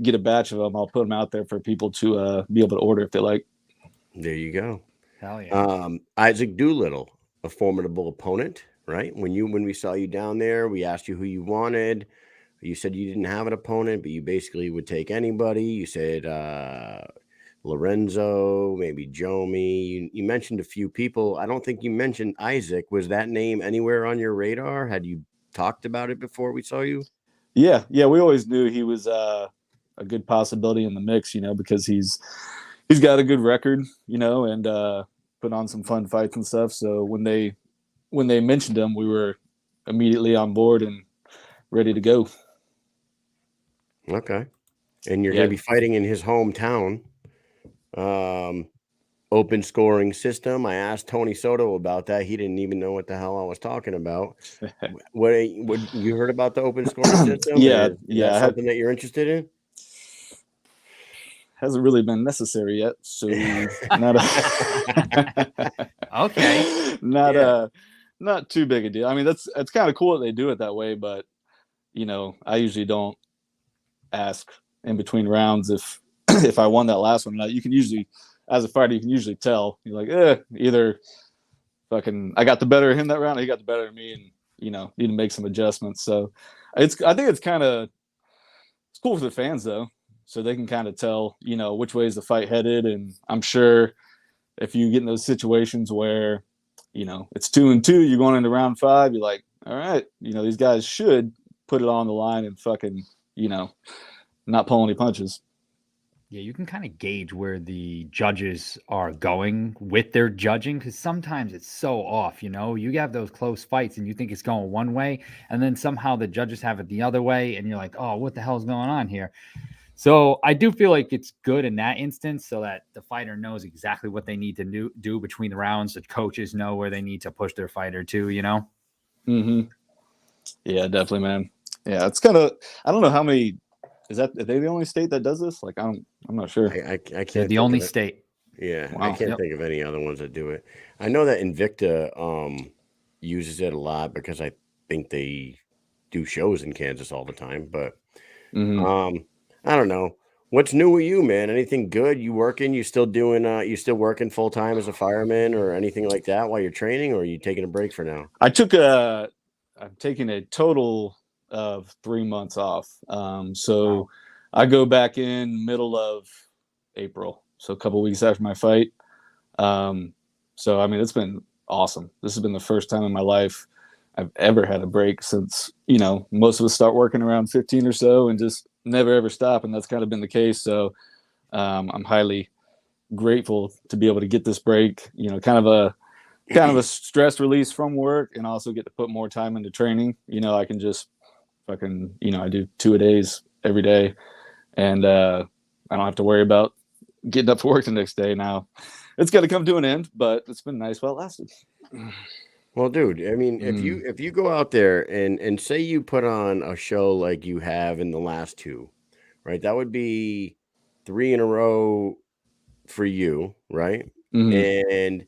get a batch of them, I'll put them out there for people to be able to order if they like. There you go. Hell yeah. Isaac Doolittle, a formidable opponent, right? When we saw you down there, we asked you who you wanted. You said you didn't have an opponent, but you basically would take anybody. You said Lorenzo, maybe Jomi. You mentioned a few people. I don't think you mentioned Isaac. Was that name anywhere on your radar? Had you talked about it before we saw you? Yeah. We always knew he was a good possibility in the mix, you know, because he's got a good record, you know, and put on some fun fights and stuff. So when they mentioned him, we were immediately on board and ready to go. Okay. And you're going to be fighting in his hometown. Open scoring system. I asked Tony Soto about that. He didn't even know what the hell I was talking about. What you heard about the open scoring system? Is that something that you're interested in? Hasn't really been necessary yet, so not okay. Not too big a deal. I mean, that's kind of cool that they do it that way, but you know, I usually don't ask in between rounds if I won that last one. You can usually, as a fighter, you can usually tell. You're like, either fucking I got the better of him that round, or he got the better of me, and you know, need to make some adjustments. So I think it's cool for the fans though, so they can kind of tell, you know, which way is the fight headed. And I'm sure if you get in those situations where, you know, it's 2-2, you're going into round 5, you're like, all right, you know, these guys should put it on the line and fucking, you know, not pull any punches. Yeah, you can kind of gauge where the judges are going with their judging, because sometimes it's so off, you know. You have those close fights and you think it's going one way, and then somehow the judges have it the other way, and you're like, oh, what the hell is going on here? So I do feel like it's good in that instance, so that the fighter knows exactly what they need to do between the rounds. The coaches know where they need to push their fighter to, you know? Mm-hmm. Yeah, definitely, man. Yeah, it's kind of, I don't know how many. Are they the only state that does this? Like, I'm not sure. I can't. They're the only state. Yeah, wow. I can't think of any other ones that do it. I know that Invicta uses it a lot because I think they do shows in Kansas all the time. But I don't know. What's new with you, man? Anything good? You working? You still doing? You still working full time as a fireman or anything like that while you're training, or are you taking a break for now? I'm taking a total of 3 months off. So wow. I go back in middle of April, so a couple of weeks after my fight. So I mean, it's been awesome. This has been the first time in my life I've ever had a break since, you know, most of us start working around 15 or so and just never ever stop, and that's kind of been the case. So I'm highly grateful to be able to get this break, you know, kind of a stress release from work, and also get to put more time into training. You know, I can just fucking, you know, I do 2-a-days every day, and I don't have to worry about getting up for work the next day. Now it's got to come to an end, but it's been nice while it lasted. Well, dude, I mean, if you go out there and say you put on a show like you have in the last 2, right? That would be 3 in a row for you, right? And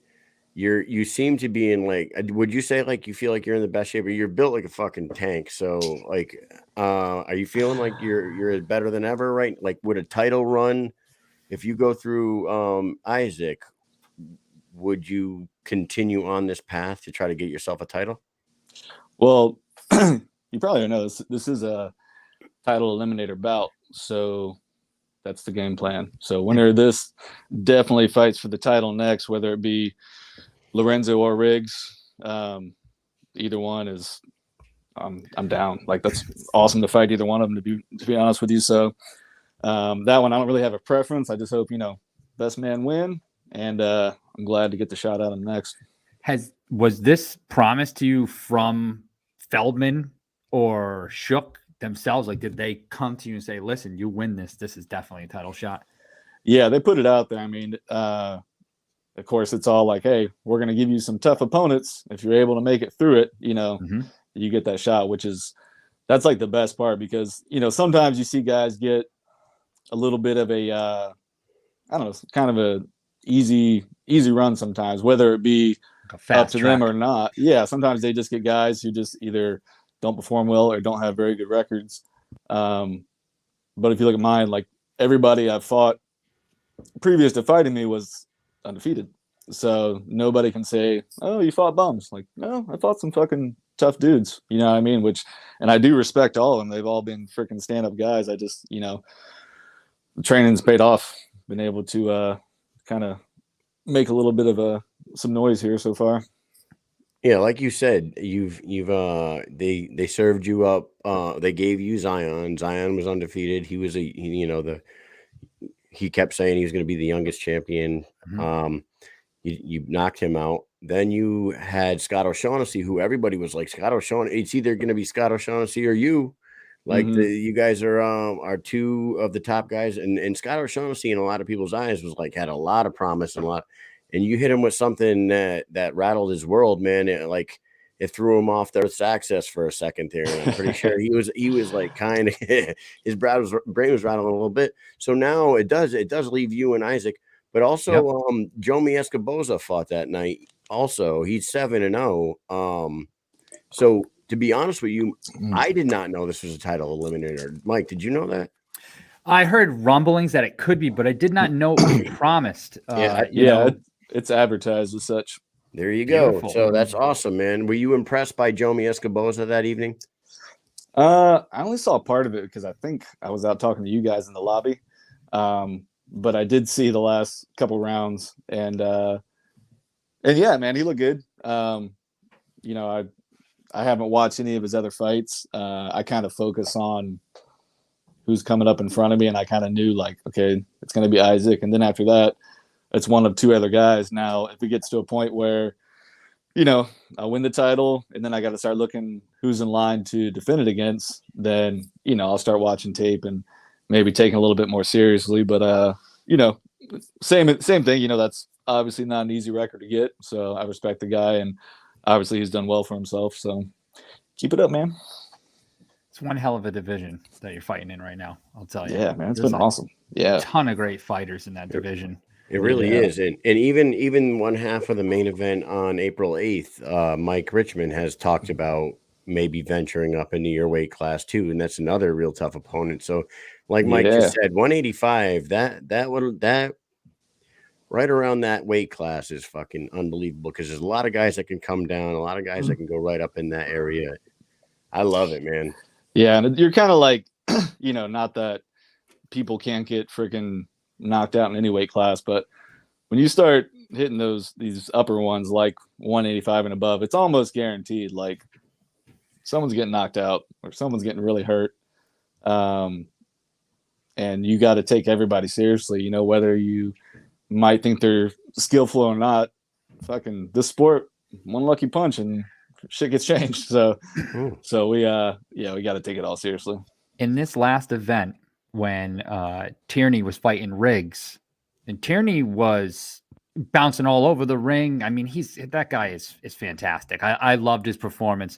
you seem to be in, like, would you say like you feel like you're in the best shape, or you're built like a fucking tank? So like, are you feeling like you're better than ever, right? Like, would a title run, if you go through Isaac, would you continue on this path to try to get yourself a title? Well, you probably don't know this is a title eliminator bout, so that's the game plan. So winner of this definitely fights for the title next, whether it be Lorenzo or Riggs. Either one is, I'm down. Like, that's awesome to fight either one of them, to be honest with you. So that one, I don't really have a preference. I just hope, you know, best man win, and I'm glad to get the shot at him next. Was this promised to you from Feldman or Shook themselves? Like, did they come to you and say, listen, you win this. This is definitely a title shot? Yeah, they put it out there. I mean, of course, it's all like, hey, we're going to give you some tough opponents. If you're able to make it through it, you get that shot, that's like the best part because, sometimes you see guys get a little bit of a, I don't know, kind of a easy run sometimes, whether it be up to them or not. Yeah, sometimes they just get guys who just either don't perform well or don't have very good records. But if you look at mine, like everybody I've fought previous to fighting me was undefeated. So nobody can say, oh, you fought bums. Like, no, I fought some fucking tough dudes. You know what I mean? And I do respect all of them. They've all been freaking stand-up guys. I just, the training's paid off. Been able to kind of make a little bit of some noise here so far. Yeah, like you said, they served you up. They gave you Zion. Zion was undefeated. He was he kept saying he was going to be the youngest champion. Mm-hmm. You knocked him out. Then you had Scott O'Shaughnessy, who everybody was like, Scott O'Shaughnessy. It's either going to be Scott O'Shaughnessy or you. Like you guys are two of the top guys, and Scott O'Shaughnessy in a lot of people's eyes was like had a lot of promise and you hit him with something that rattled his world, man. It threw him off Earth's axis for a second there. And I'm pretty sure he was like kind of his brain was rattling a little bit. So now it does leave you and Isaac, but also Jomi Escoboza fought that night. Also, he's 7-0. So to be honest with you, I did not know this was a title eliminator. Mike, did you know that? I heard rumblings that it could be, but I did not know it was promised. It's advertised as such. There you go. Beautiful. So that's awesome, man. Were you impressed by Jomi Escoboza that evening? I only saw part of it because I think I was out talking to you guys in the lobby. But I did see the last couple rounds, and yeah, man, he looked good. I haven't watched any of his other fights. I kind of focus on who's coming up in front of me, and I kind of knew like, okay, it's going to be Isaac, and then after that, it's one of two other guys. Now, if it gets to a point where, I win the title, and then I got to start looking who's in line to defend it against, then, I'll start watching tape and maybe taking a little bit more seriously. But, same thing, that's obviously not an easy record to get. So I respect the guy, and obviously he's done well for himself. So keep it up, man. It's one hell of a division that you're fighting in right now. I'll tell you. Yeah, man, it's been awesome. Yeah. A ton of great fighters in that division. It really is. And even one half of the main event on April 8th, Mike Richmond has talked about maybe venturing up into your weight class too. And that's another real tough opponent. So like Mike just said, 185, that right around that weight class is fucking unbelievable because there's a lot of guys that can come down, a lot of guys that can go right up in that area. I love it, man. Yeah. And you're kind of like, not that people can't get freaking knocked out in any weight class, but when you start hitting these upper ones like 185 and above, it's almost guaranteed like someone's getting knocked out or someone's getting really hurt, and you got to take everybody seriously, whether you might think they're skillful or not. Fucking this sport, one lucky punch and shit gets changed. So we got to take it all seriously. In this last event, when Tierney was fighting Riggs, and Tierney was bouncing all over the ring. I mean, that guy is fantastic. I loved his performance.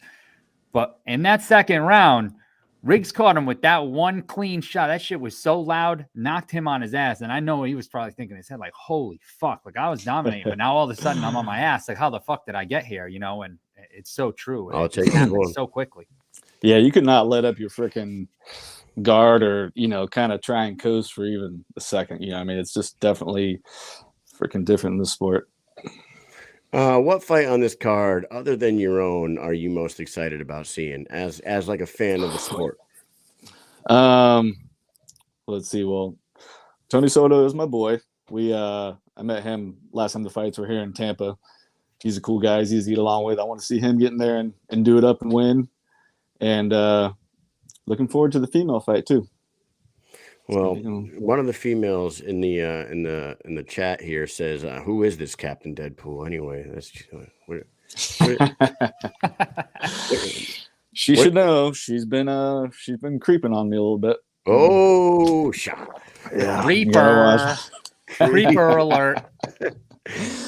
But in that second round, Riggs caught him with that one clean shot. That shit was so loud, knocked him on his ass. And I know he was probably thinking in his head, like, holy fuck, like I was dominating, but now all of a sudden I'm on my ass. Like, how the fuck did I get here? And it's so true. I'll take it so quickly. Yeah, you could not let up your freaking guard or kind of try and coast for even a second. I mean, it's just definitely freaking different in the sport. What fight on this card other than your own are you most excited about seeing as like a fan of the sport? Let's see. Well, Tony Soto is my boy. I met him last time the fights were here in Tampa. He's a cool guy. He's easy to get along with. I want to see him get in there and do it up and win. And looking forward to the female fight too. Well, one of the females in the chat here says, "Who is this Captain Deadpool?" Anyway, that's She should know. She's been creeping on me a little bit. Oh, shot. Yeah. Creeper alert.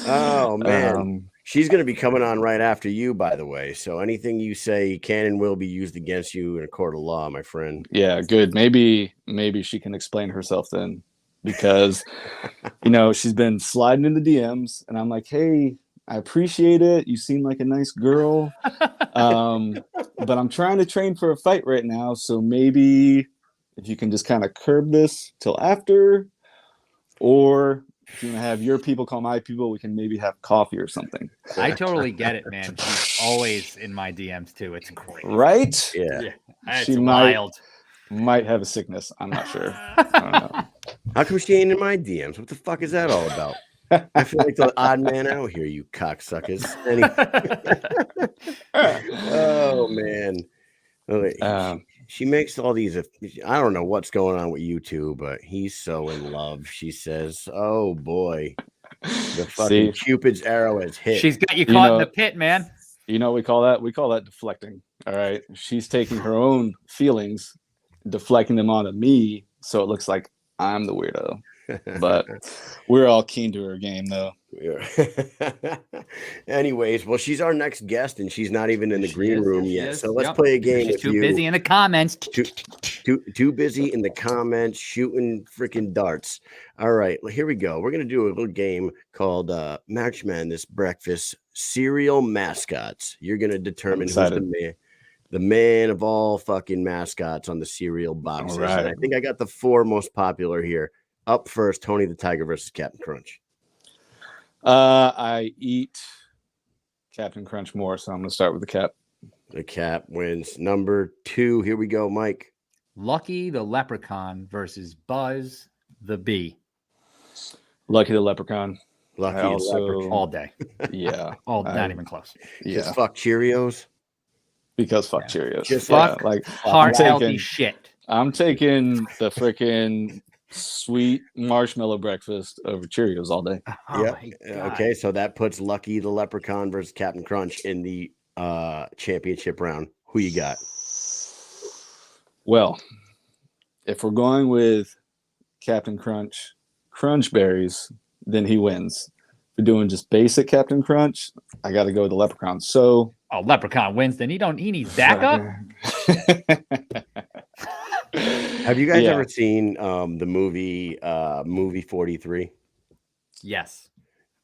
Oh man. She's going to be coming on right after you, by the way. So anything you say can and will be used against you in a court of law, my friend. Yeah, good. Maybe she can explain herself then, because she's been sliding in the DMs, and I'm like, hey, I appreciate it. You seem like a nice girl, but I'm trying to train for a fight right now. So maybe if you can just kind of curb this till after, or if you want to have your people call my people, we can maybe have coffee or something. I totally get it, man. She's always in my DMs too. It's great. Right? Yeah. It's She wild. Might have a sickness. I'm not sure. I don't know. How come she ain't in my DMs? What the fuck is that all about? I feel like the odd man out here, you cocksuckers. Oh man. She makes all these. I don't know what's going on with you two, but he's so in love. She says, "Oh boy, the fucking Cupid's arrow has hit." She's got you caught in the pit, man. You know what we call that? We call that deflecting. All right. She's taking her own feelings, deflecting them onto me, so it looks like I'm the weirdo. But we're all keen to her game, though. Yeah. Anyways, well, she's our next guest, and she's not even in the green room yet. So let's Yep. play a game. She's too busy in the comments. Too busy in the comments shooting freaking darts. All right, well, here we go. We're gonna do a little game called Match Madness Breakfast Cereal Mascots. You're gonna determine who's the man of all fucking mascots on the cereal boxes. All right. And I think I got the 4 most popular here. Up first, Tony the Tiger versus Captain Crunch. I eat Captain Crunch more, so I'm going to start with the Cap. The Cap wins. Number 2, here we go, Mike. Lucky the Leprechaun versus Buzz the Bee. Lucky the Leprechaun. Lucky the Leprechaun. All day. Yeah. Not even close. Yeah. Just fuck Cheerios. Because fuck Cheerios. Just fuck like healthy shit. I'm taking the freaking sweet marshmallow breakfast over Cheerios all day. Oh Yeah. my God. Okay, so that puts Lucky the Leprechaun versus Captain Crunch in the championship round. Who you got? Well, if we're going with Captain Crunch, Crunch Berries, then he wins. If we're doing just basic Captain Crunch, I got to go with the Leprechaun. So, Leprechaun wins, then he needs backup. Have you guys ever seen the movie 43? Yes.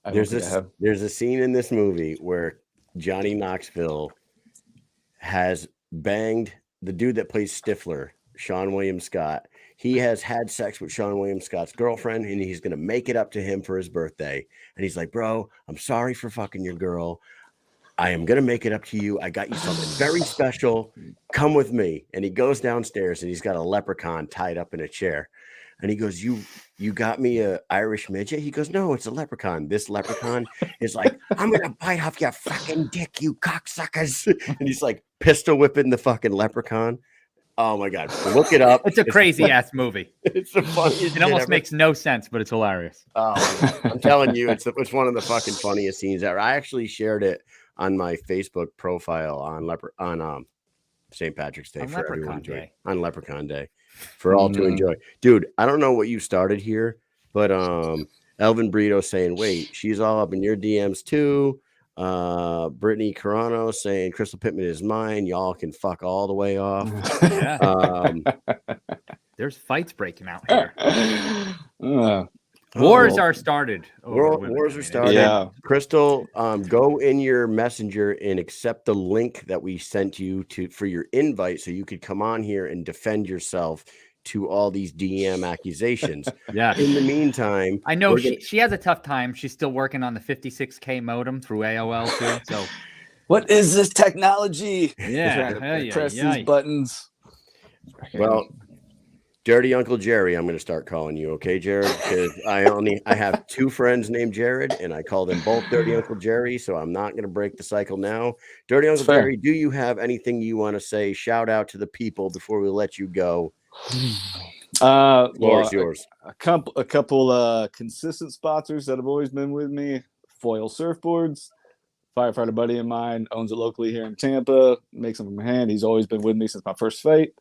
There's a scene in this movie where Johnny Knoxville has banged the dude that plays Stifler, Sean William Scott. He has had sex with Sean William Scott's girlfriend, and he's going to make it up to him for his birthday. And he's like, bro, I'm sorry for fucking your girl. I am going to make it up to you. I got you something very special. Come with me. And he goes downstairs, and he's got a leprechaun tied up in a chair. And he goes, you got me a Irish midget? He goes, no, it's a leprechaun. This leprechaun is like, I'm going to bite off your fucking dick, you cocksuckers. And he's like pistol whipping the fucking leprechaun. Oh my God. Look it up. It's a crazy ass movie. It's the funniest. It almost makes no sense, but it's hilarious. Oh, I'm telling you, it's one of the fucking funniest scenes ever. I actually shared it on my Facebook profile on St. Patrick's Day for everyone to enjoy. On Leprechaun Day for all to enjoy. Dude, I don't know what you started here, but Elvin Brito saying, wait, she's all up in your DMs too. Brittany Carano saying Crystal Pittman is mine. Y'all can fuck all the way off. Yeah. There's fights breaking out here. Wars are started. Wars are started. Yeah. Crystal, go in your messenger and accept the link that we sent you for your invite so you could come on here and defend yourself to all these DM accusations. Yeah. In the meantime, I know she has a tough time. She's still working on the 56K modem through AOL too. So what is this technology? Yeah. Press these buttons. Well, Dirty Uncle Jerry, I'm going to start calling you, okay, Jared? Because I have 2 friends named Jared, and I call them both Dirty Uncle Jerry, so I'm not going to break the cycle now. Dirty Uncle Jerry, do you have anything you want to say? Shout out to the people before we let you go. Floor is yours. A couple consistent sponsors that have always been with me: Foil Surfboards, firefighter buddy of mine, owns it locally here in Tampa, makes them from hand. He's always been with me since my first fight.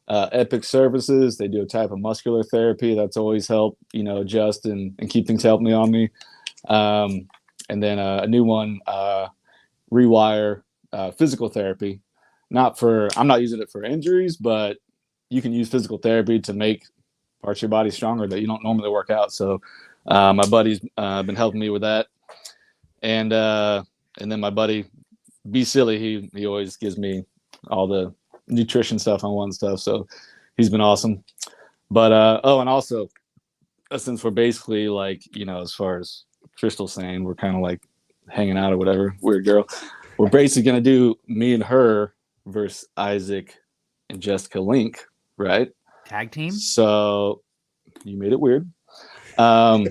Epic Services, they do a type of muscular therapy that's always helped, adjust and keep things healthy on me. And then a new one, Rewire physical therapy. I'm not using it for injuries, but you can use physical therapy to make parts of your body stronger that you don't normally work out. So my buddy's been helping me with that. And then my buddy, Be Silly, he always gives me all the nutrition stuff on one stuff. So he's been awesome. But, and also, since we're basically like, as far as Crystal's saying, we're kind of like hanging out or whatever, weird girl. We're basically going to do me and her versus Isaac and Jessica Link, right? Tag team? So you made it weird. But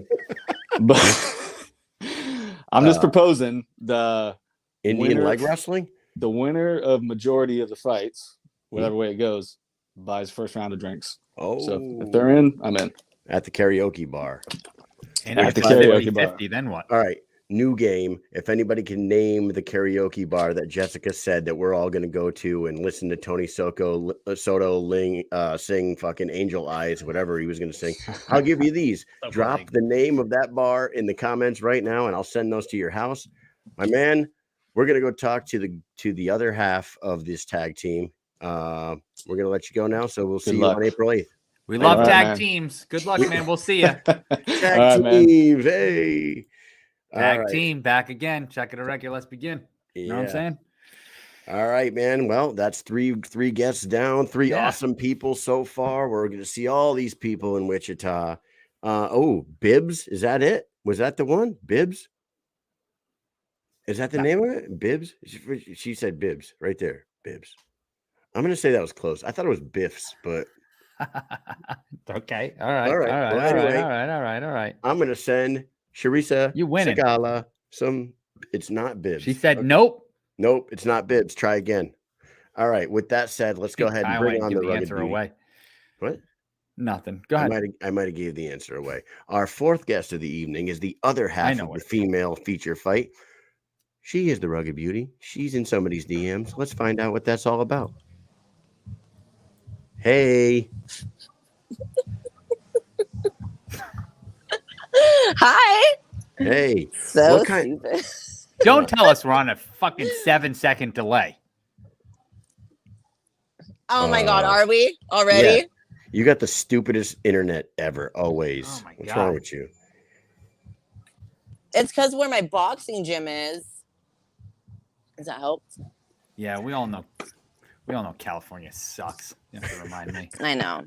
I'm just proposing the Indian leg wrestling? The winner of majority of the fights, whatever way it goes, buys first round of drinks. Oh. So if they're in, I'm in. At the karaoke bar. And at the karaoke bar. 50, then what? All right. New game. If anybody can name the karaoke bar that Jessica said that we're all going to go to and listen to Tony Soto sing fucking Angel Eyes, whatever he was going to sing, I'll give you these. Drop the name of that bar in the comments right now, and I'll send those to your house. My man, we're going to go talk to the other half of this tag team. We're going to let you go now, so we'll see you on April 8th. We love tag teams. Good luck, man. We'll see you. Tag teams, hey. Tag team back again. Check it a regular. Let's begin. You know what I'm saying? All right, man. Well, that's three guests down, three awesome people so far. We're going to see all these people in Wichita. Bibbs. Is that it? Was that the one? Bibbs? Is that the name of it? Bibbs? She said Bibbs right there. Bibbs. I'm going to say that was close. I thought it was Biffs, but. Okay. All right. I'm going to send Charissa Sagala it's not Bibbs. She said nope, it's not Bibbs. Try again. All right, with that said, let's go ahead and bring on the rugged answer beauty. Away. What? Nothing. Go ahead. I might have gave the answer away. Our fourth guest of the evening is the other half of the female feature fight. She is the rugged beauty. She's in somebody's DMs. Let's find out what that's all about. Hey. Hi. Hey. So what kind? Don't tell us we're on a fucking 7-second delay. Oh my God, are we already? Yeah. You got the stupidest internet ever, always. Oh my God. What's wrong with you? It's because where my boxing gym is. Does that help? Yeah, we all know California sucks. You have to remind me. I know.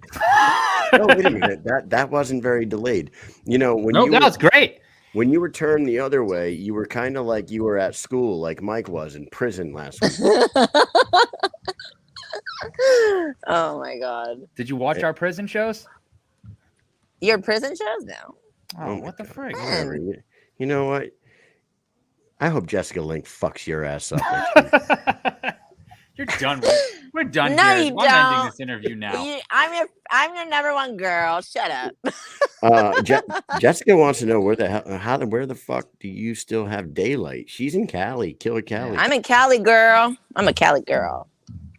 No, wait a minute. That wasn't very delayed. That was great. When you were turned the other way, you were kind of like you were at school, like Mike was in prison last week. Oh my God. Did you watch our prison shows? Your prison shows? No. Oh, what the frick? You know what? I hope Jessica Link fucks your ass up. You're done. We're done no, here. You I'm don't. ending this interview now. I'm your number one girl. Shut up. Jessica wants to know where the fuck do you still have daylight? She's in Cali, Killer Cali. I'm in Cali, girl. I'm a Cali girl.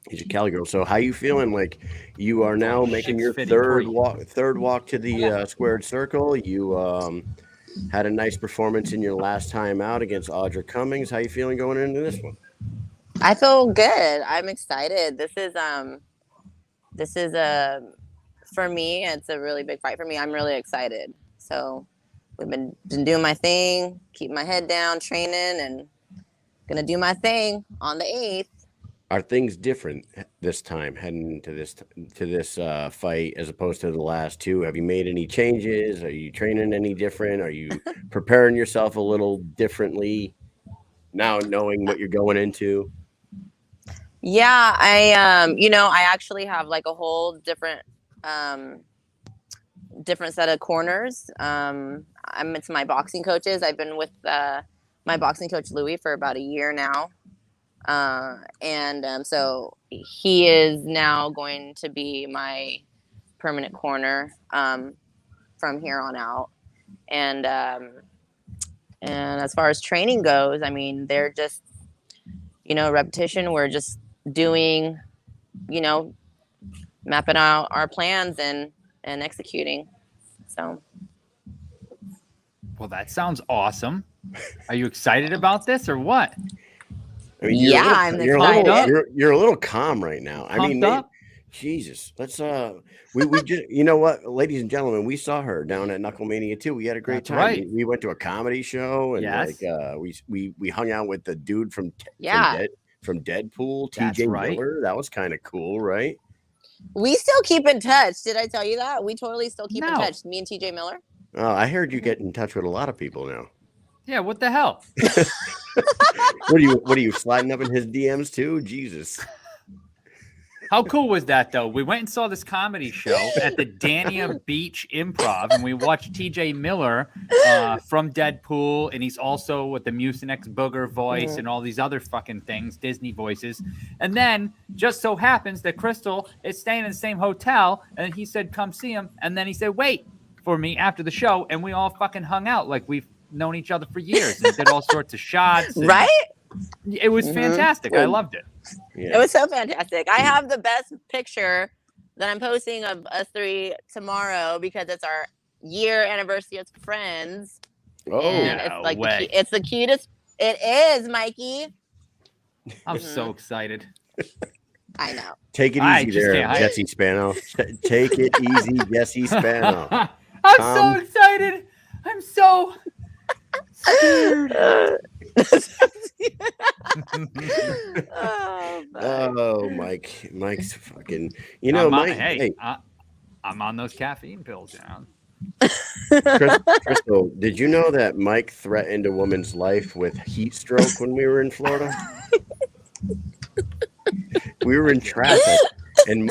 He's a Cali girl. So how you feeling? Like you are now making your third walk to the squared circle. You had a nice performance in your last time out against Audra Cummings. How you feeling going into this one? I feel good. I'm excited. This is for me, it's a really big fight for me. I'm really excited. So we've been doing my thing, keep my head down, training, and gonna do my thing on the 8th. Are things different this time heading to this fight as opposed to the last two? Have you made any changes? Are you training any different? Are you preparing yourself a little differently now, knowing what you're going into? Yeah, I actually have like a whole different set of corners. It's my boxing coaches. I've been with my boxing coach Louis for about a year now. So he is now going to be my permanent corner from here on out. And And as far as training goes, I mean, they're just, repetition. We're just doing, mapping out our plans and executing. So. Well, that sounds awesome. Are you excited about this or what? I mean, I'm excited. You're a little calm right now. I mean, Jesus, let's we just you know what, ladies and gentlemen, we saw her down at Knucklemania too. We had a great time. Right. We went to a comedy show and we hung out with the dude from Deadpool, TJ Miller. That was kind of cool, right? We still keep in touch. Did I tell you that? We totally still keep in touch. Me and TJ Miller. Oh, I heard you get in touch with a lot of people now. Yeah, what the hell? What are you sliding up in his DMs too? Jesus. How cool was that though? We went and saw this comedy show at the Dania Beach Improv, and we watched TJ Miller from Deadpool, and he's also with the Mish'N Booger voice and all these other fucking things, Disney voices. And then just so happens that Crystal is staying in the same hotel, and he said, "Come see him." And then he said, "Wait for me after the show," and we all fucking hung out like we've known each other for years and did all sorts of shots. Right? It was fantastic. I loved it. Yeah. It was so fantastic. I have the best picture that I'm posting of us three tomorrow because it's our year anniversary as friends. Oh, and it's like it's the cutest. It is, Mikey. I'm so excited. I know. Take it easy there, Jesse Spano. Take it easy, Jesse Spano. I'm so excited. I'm so scared. Oh, Mike's fucking. Mike. Hey, I'm on those caffeine pills now. Crystal, did you know that Mike threatened a woman's life with heat stroke when we were in Florida? We were in traffic, and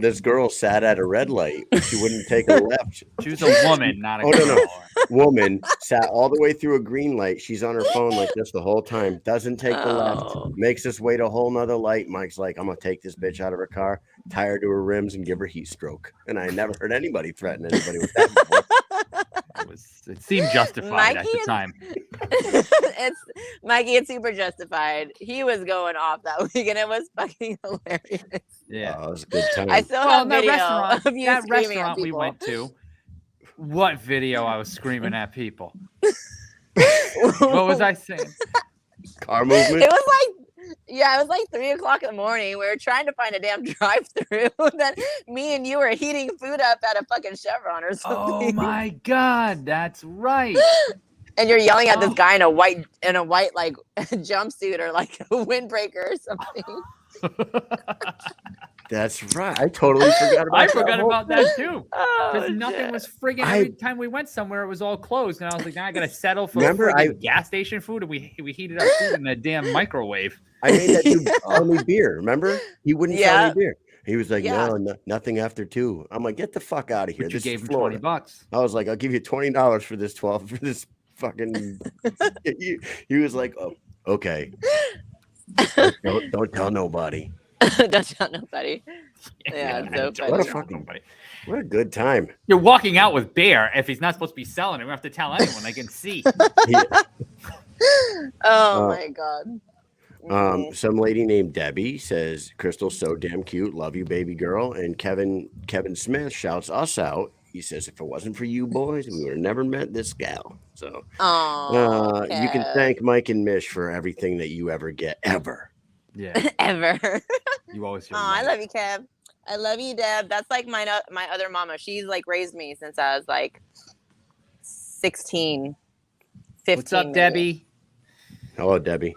this girl sat at a red light. She wouldn't take a left. She was a woman, not a girl. No. Woman sat all the way through a green light. She's on her phone like this the whole time. Doesn't take the left. Makes us wait a whole nother light. Mike's like, "I'm gonna take this bitch out of her car, tie her to her rims, and give her heat stroke." And I never heard anybody threaten anybody with that before. It seemed justified at the time. It's super justified. He was going off that week, and it was fucking hilarious. Yeah, it was a good time. I still have video of you that screaming restaurant at people. We went to. What video I was screaming at people? What was I saying? Car movement. It was like 3 o'clock in the morning. We were trying to find a damn drive-through. Then me and you were heating food up at a fucking Chevron or something. Oh my god, that's right. And you're yelling at this guy in a white like jumpsuit or like a windbreaker or something. That's right. I totally forgot about that. I forgot about that too. Because nothing was friggin' every time we went somewhere, it was all closed. And I was like, now I gotta settle for gas station food, and we heated up food in the damn microwave. I made that dude sell me beer. Remember? He wouldn't sell me beer. He was like, no, nothing after 2. I'm like, get the fuck out of here. But you gave him $20. I was like, I'll give you $20 for this 12 for this fucking. He was like, oh, okay. Don't tell nobody. Don't tell nobody. Yeah, so what a good time. You're walking out with beer. If he's not supposed to be selling it, we have to tell anyone. They can see. Oh my god. Some lady named Debbie says, "Crystal's so damn cute. Love you, baby girl." And Kevin Smith shouts us out. He says, "If it wasn't for you boys, we would have never met this gal." So you can thank Mike and Mish for everything that you ever get, ever. Yeah. Ever. You always. I love you, Kev. I love you, Deb. That's like my other mama. She's like raised me since I was like 16, 15. What's up, Debbie? Hello, Debbie.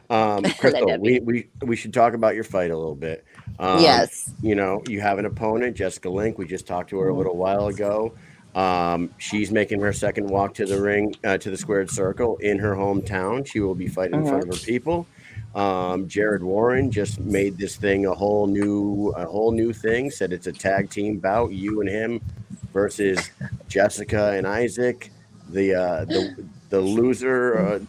Crystal, Debbie. we should talk about your fight a little bit. Yes. You have an opponent, Jessica Link. We just talked to her a little while ago. She's making her second walk to the ring, to the squared circle in her hometown. She will be fighting in front of her people. Jared Warren just made this thing a whole new thing. Said it's a tag team bout, you and him versus Jessica and Isaac. The loser,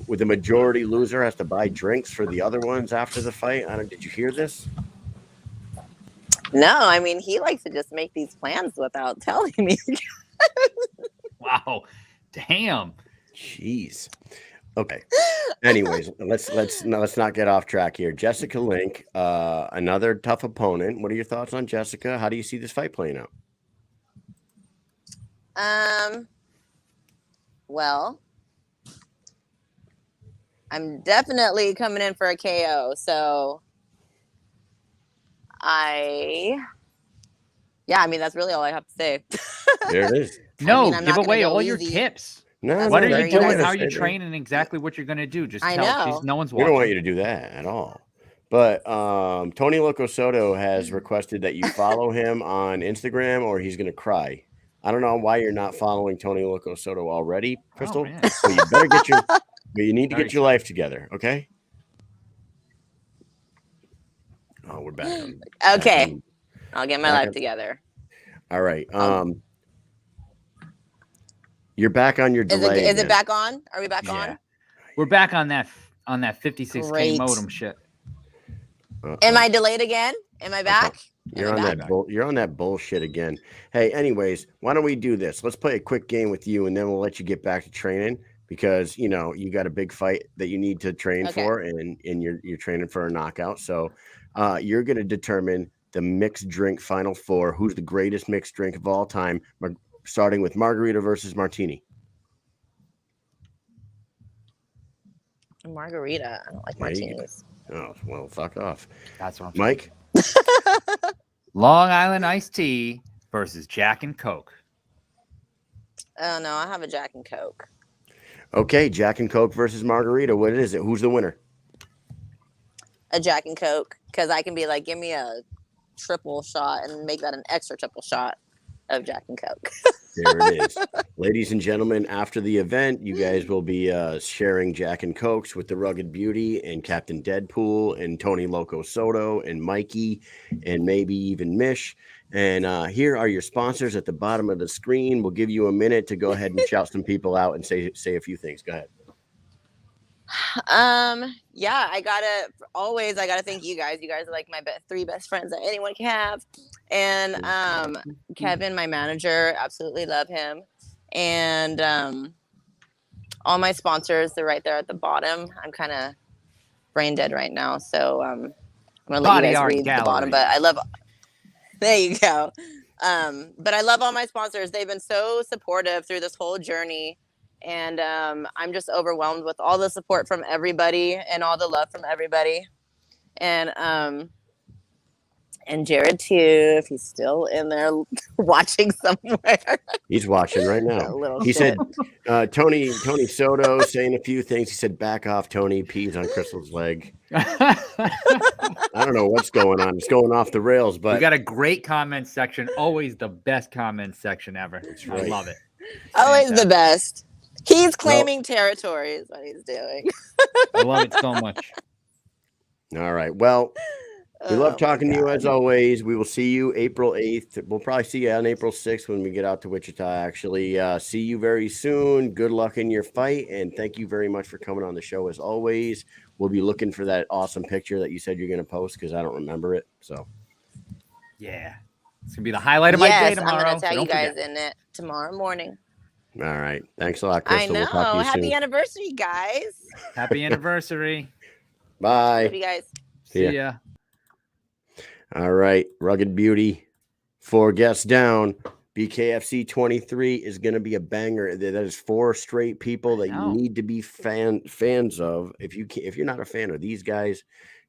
with the majority loser, has to buy drinks for the other ones after the fight. Did you hear this? No, I mean, he likes to just make these plans without telling me. Wow, damn. Jeez. Okay. Anyways, let's not get off track here. Jessica Link, another tough opponent. What are your thoughts on Jessica? How do you see this fight playing out? Well, I'm definitely coming in for a KO. So I mean, that's really all I have to say. There it is. No, I mean, I'm give not gonna away go all your easy. tips. No, What no, are that's you doing? okay. How you training? Exactly what you're gonna do. Just I tell. know. No one's We watching. don't want you to do that at all. But Tony Loco Soto has requested that you follow him on Instagram, or he's gonna cry. I don't know why you're not following Tony Loco Soto already, Crystal. man. So you better get your, but you need to Very get your life together, okay? Oh, we're back. Okay. I'll get my Back life on- together. All right. You're back on your delay. Is it back on? Are we back on? We're back on that 56K Great. modem shit. Am I delayed again? Am I back? You're on that you're on that bullshit again. Hey, anyways, why don't we do this? Let's play a quick game with you, and then we'll let you get back to training because you got a big fight that you need to train for, and you're training for a knockout. So you're gonna determine the mixed drink final four. Who's the greatest mixed drink of all time? Starting with margarita versus martini. Margarita. I don't like martinis. Oh, well, fuck off. That's what I'm Mike? Long Island iced tea versus Jack and Coke. Oh, no. I have a Jack and Coke. Okay, Jack and Coke versus margarita. What is it? Who's the winner? A Jack and Coke. Because I can be like, give me a triple shot and make that an extra triple shot of Jack and Coke. There it is. Ladies and gentlemen, after the event, you guys will be sharing Jack and Cokes with the Rugged Beauty and Captain Deadpool and Tony Loco Soto and Mikey and maybe even Mish. And here are your sponsors at the bottom of the screen. We'll give you a minute to go ahead and shout some people out and say a few things. Go ahead. Yeah, I gotta thank you guys. You guys are like my three best friends that anyone can have. And Kevin, my manager, absolutely love him. And all my sponsors, they're right there at the bottom. I'm kind of brain dead right now, so I'm gonna let you guys read the bottom. But I love. There you go. But I love all my sponsors. They've been so supportive through this whole journey. And I'm just overwhelmed with all the support from everybody and all the love from everybody. And Jared too, if he's still in there watching somewhere. He's watching right now. He said, Tony Soto saying a few things. He said, back off, Tony, pees on Crystal's leg. I don't know what's going on. It's going off the rails, but we got a great comment section. Always the best comment section ever. Right. I love it. Always the best. He's claiming territory is what he's doing. I love it so much. All right. Well, we love talking to you as always. We will see you April 8th. We'll probably see you on April 6th when we get out to Wichita, actually. See you very soon. Good luck in your fight. And thank you very much for coming on the show as always. We'll be looking for that awesome picture that you said you're going to post because I don't remember it. So, yeah. It's going to be the highlight of my day tomorrow. I'm going to tag so you guys forget. in it tomorrow morning. All right. Thanks a lot, Crystal. I know. We'll talk to you Happy soon. anniversary, guys. Happy anniversary. Bye. Love you guys. See ya. All right. Rugged Beauty. 4 guests down. BKFC 23 is going to be a banger. That is 4 straight people that you need to be fans of. If you're not a fan of these guys,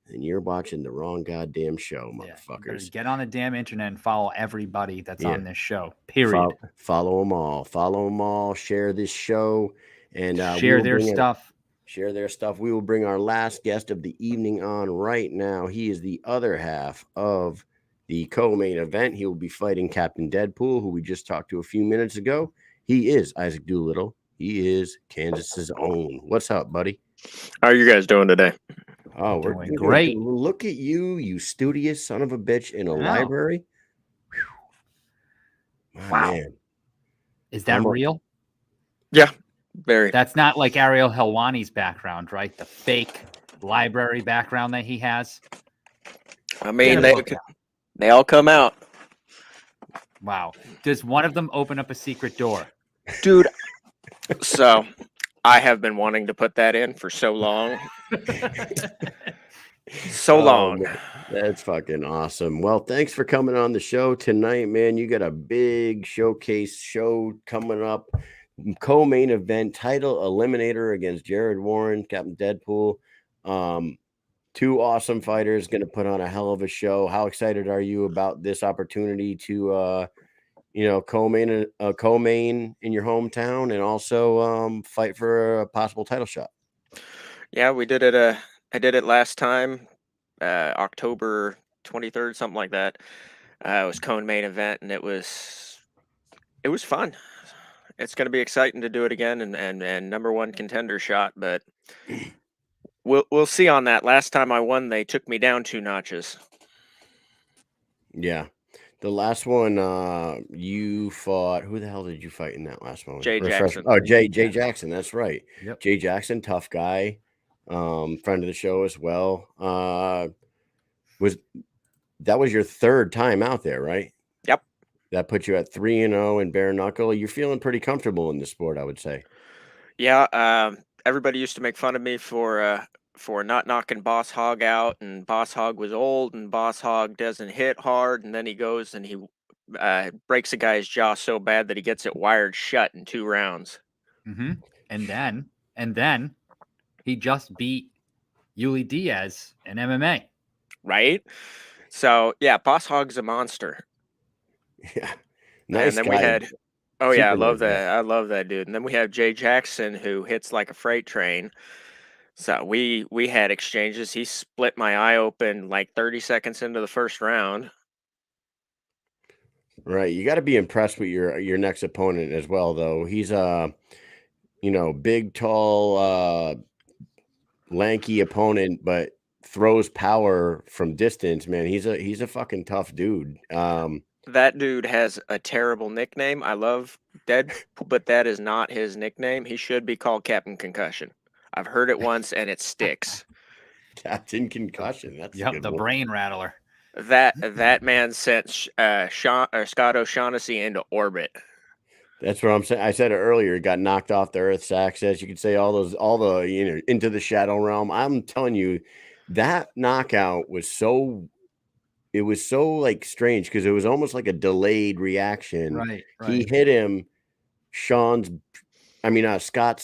then you're watching the wrong goddamn show, motherfuckers. Get on the damn internet and follow everybody that's on this show. Period. Follow them all. Follow them all. Share this show and share their stuff. Share their stuff. We will bring our last guest of the evening on right now. He is the other half of the co-main event. He will be fighting Captain Deadpool, who we just talked to a few minutes ago. He is Isaac Doolittle. He is Kansas's own. What's up, buddy? How are you guys doing today? Oh, we're doing great. Look at you studious son of a bitch in a library. Wow. Man. Is that real? Yeah, very. That's not like Ariel Helwani's background, right? The fake library background that he has. I mean, they all come out. Wow. Does one of them open up a secret door? Dude, so I have been wanting to put that in for so long. So long. Man, that's fucking awesome. Well, thanks for coming on the show tonight, man. You got a big showcase show coming up. Co-main event title eliminator against Jared Warren, Captain Deadpool. Two awesome fighters going to put on a hell of a show. How excited are you about this opportunity to co-main in your hometown and also fight for a possible title shot? Yeah, we did it. I did it last time, October 23rd, something like that. It was Cone main event, and it was fun. It's going to be exciting to do it again, and number one contender shot, but we'll see on that. Last time I won, they took me down 2 notches. Yeah. The last one, you fought. Who the hell did you fight in that last one? Jay Jackson. Oh, Jay Jackson. That's right. Yep. Jay Jackson, tough guy, friend of the show as well. Was your third time out there, right? Yep. That put you at 3-0 in bare knuckle. You're feeling pretty comfortable in the sport, I would say. Yeah. Everybody used to make fun of me for not knocking Boss Hogg out, and Boss Hogg was old, and Boss Hogg doesn't hit hard, and then he goes and he breaks a guy's jaw so bad that he gets it wired shut in 2 rounds. Mm-hmm. And then he just beat Yuli Diaz in MMA. Right? So yeah, Boss Hogg's a monster. Yeah. Nice. And then guy. we had I Super love nice guy. that. I love that dude. And then we have Jay Jackson, who hits like a freight train. So we had exchanges. He split my eye open like 30 seconds into the first round. Right. You got to be impressed with your next opponent as well, though. He's big, tall, lanky opponent, but throws power from distance, man. He's a fucking tough dude. That dude has a terrible nickname. I love Deadpool, but that is not his nickname. He should be called Captain Concussion. I've heard it once and it sticks. Captain Concussion. That's the brain rattler. That man sent Scott O'Shaughnessy into orbit. That's what I'm saying. I said it earlier. He got knocked off the Earth's axis. You could say all the into the shadow realm. I'm telling you, that knockout was so. It was so like strange because it was almost like a delayed reaction. Right. He hit him. Scott's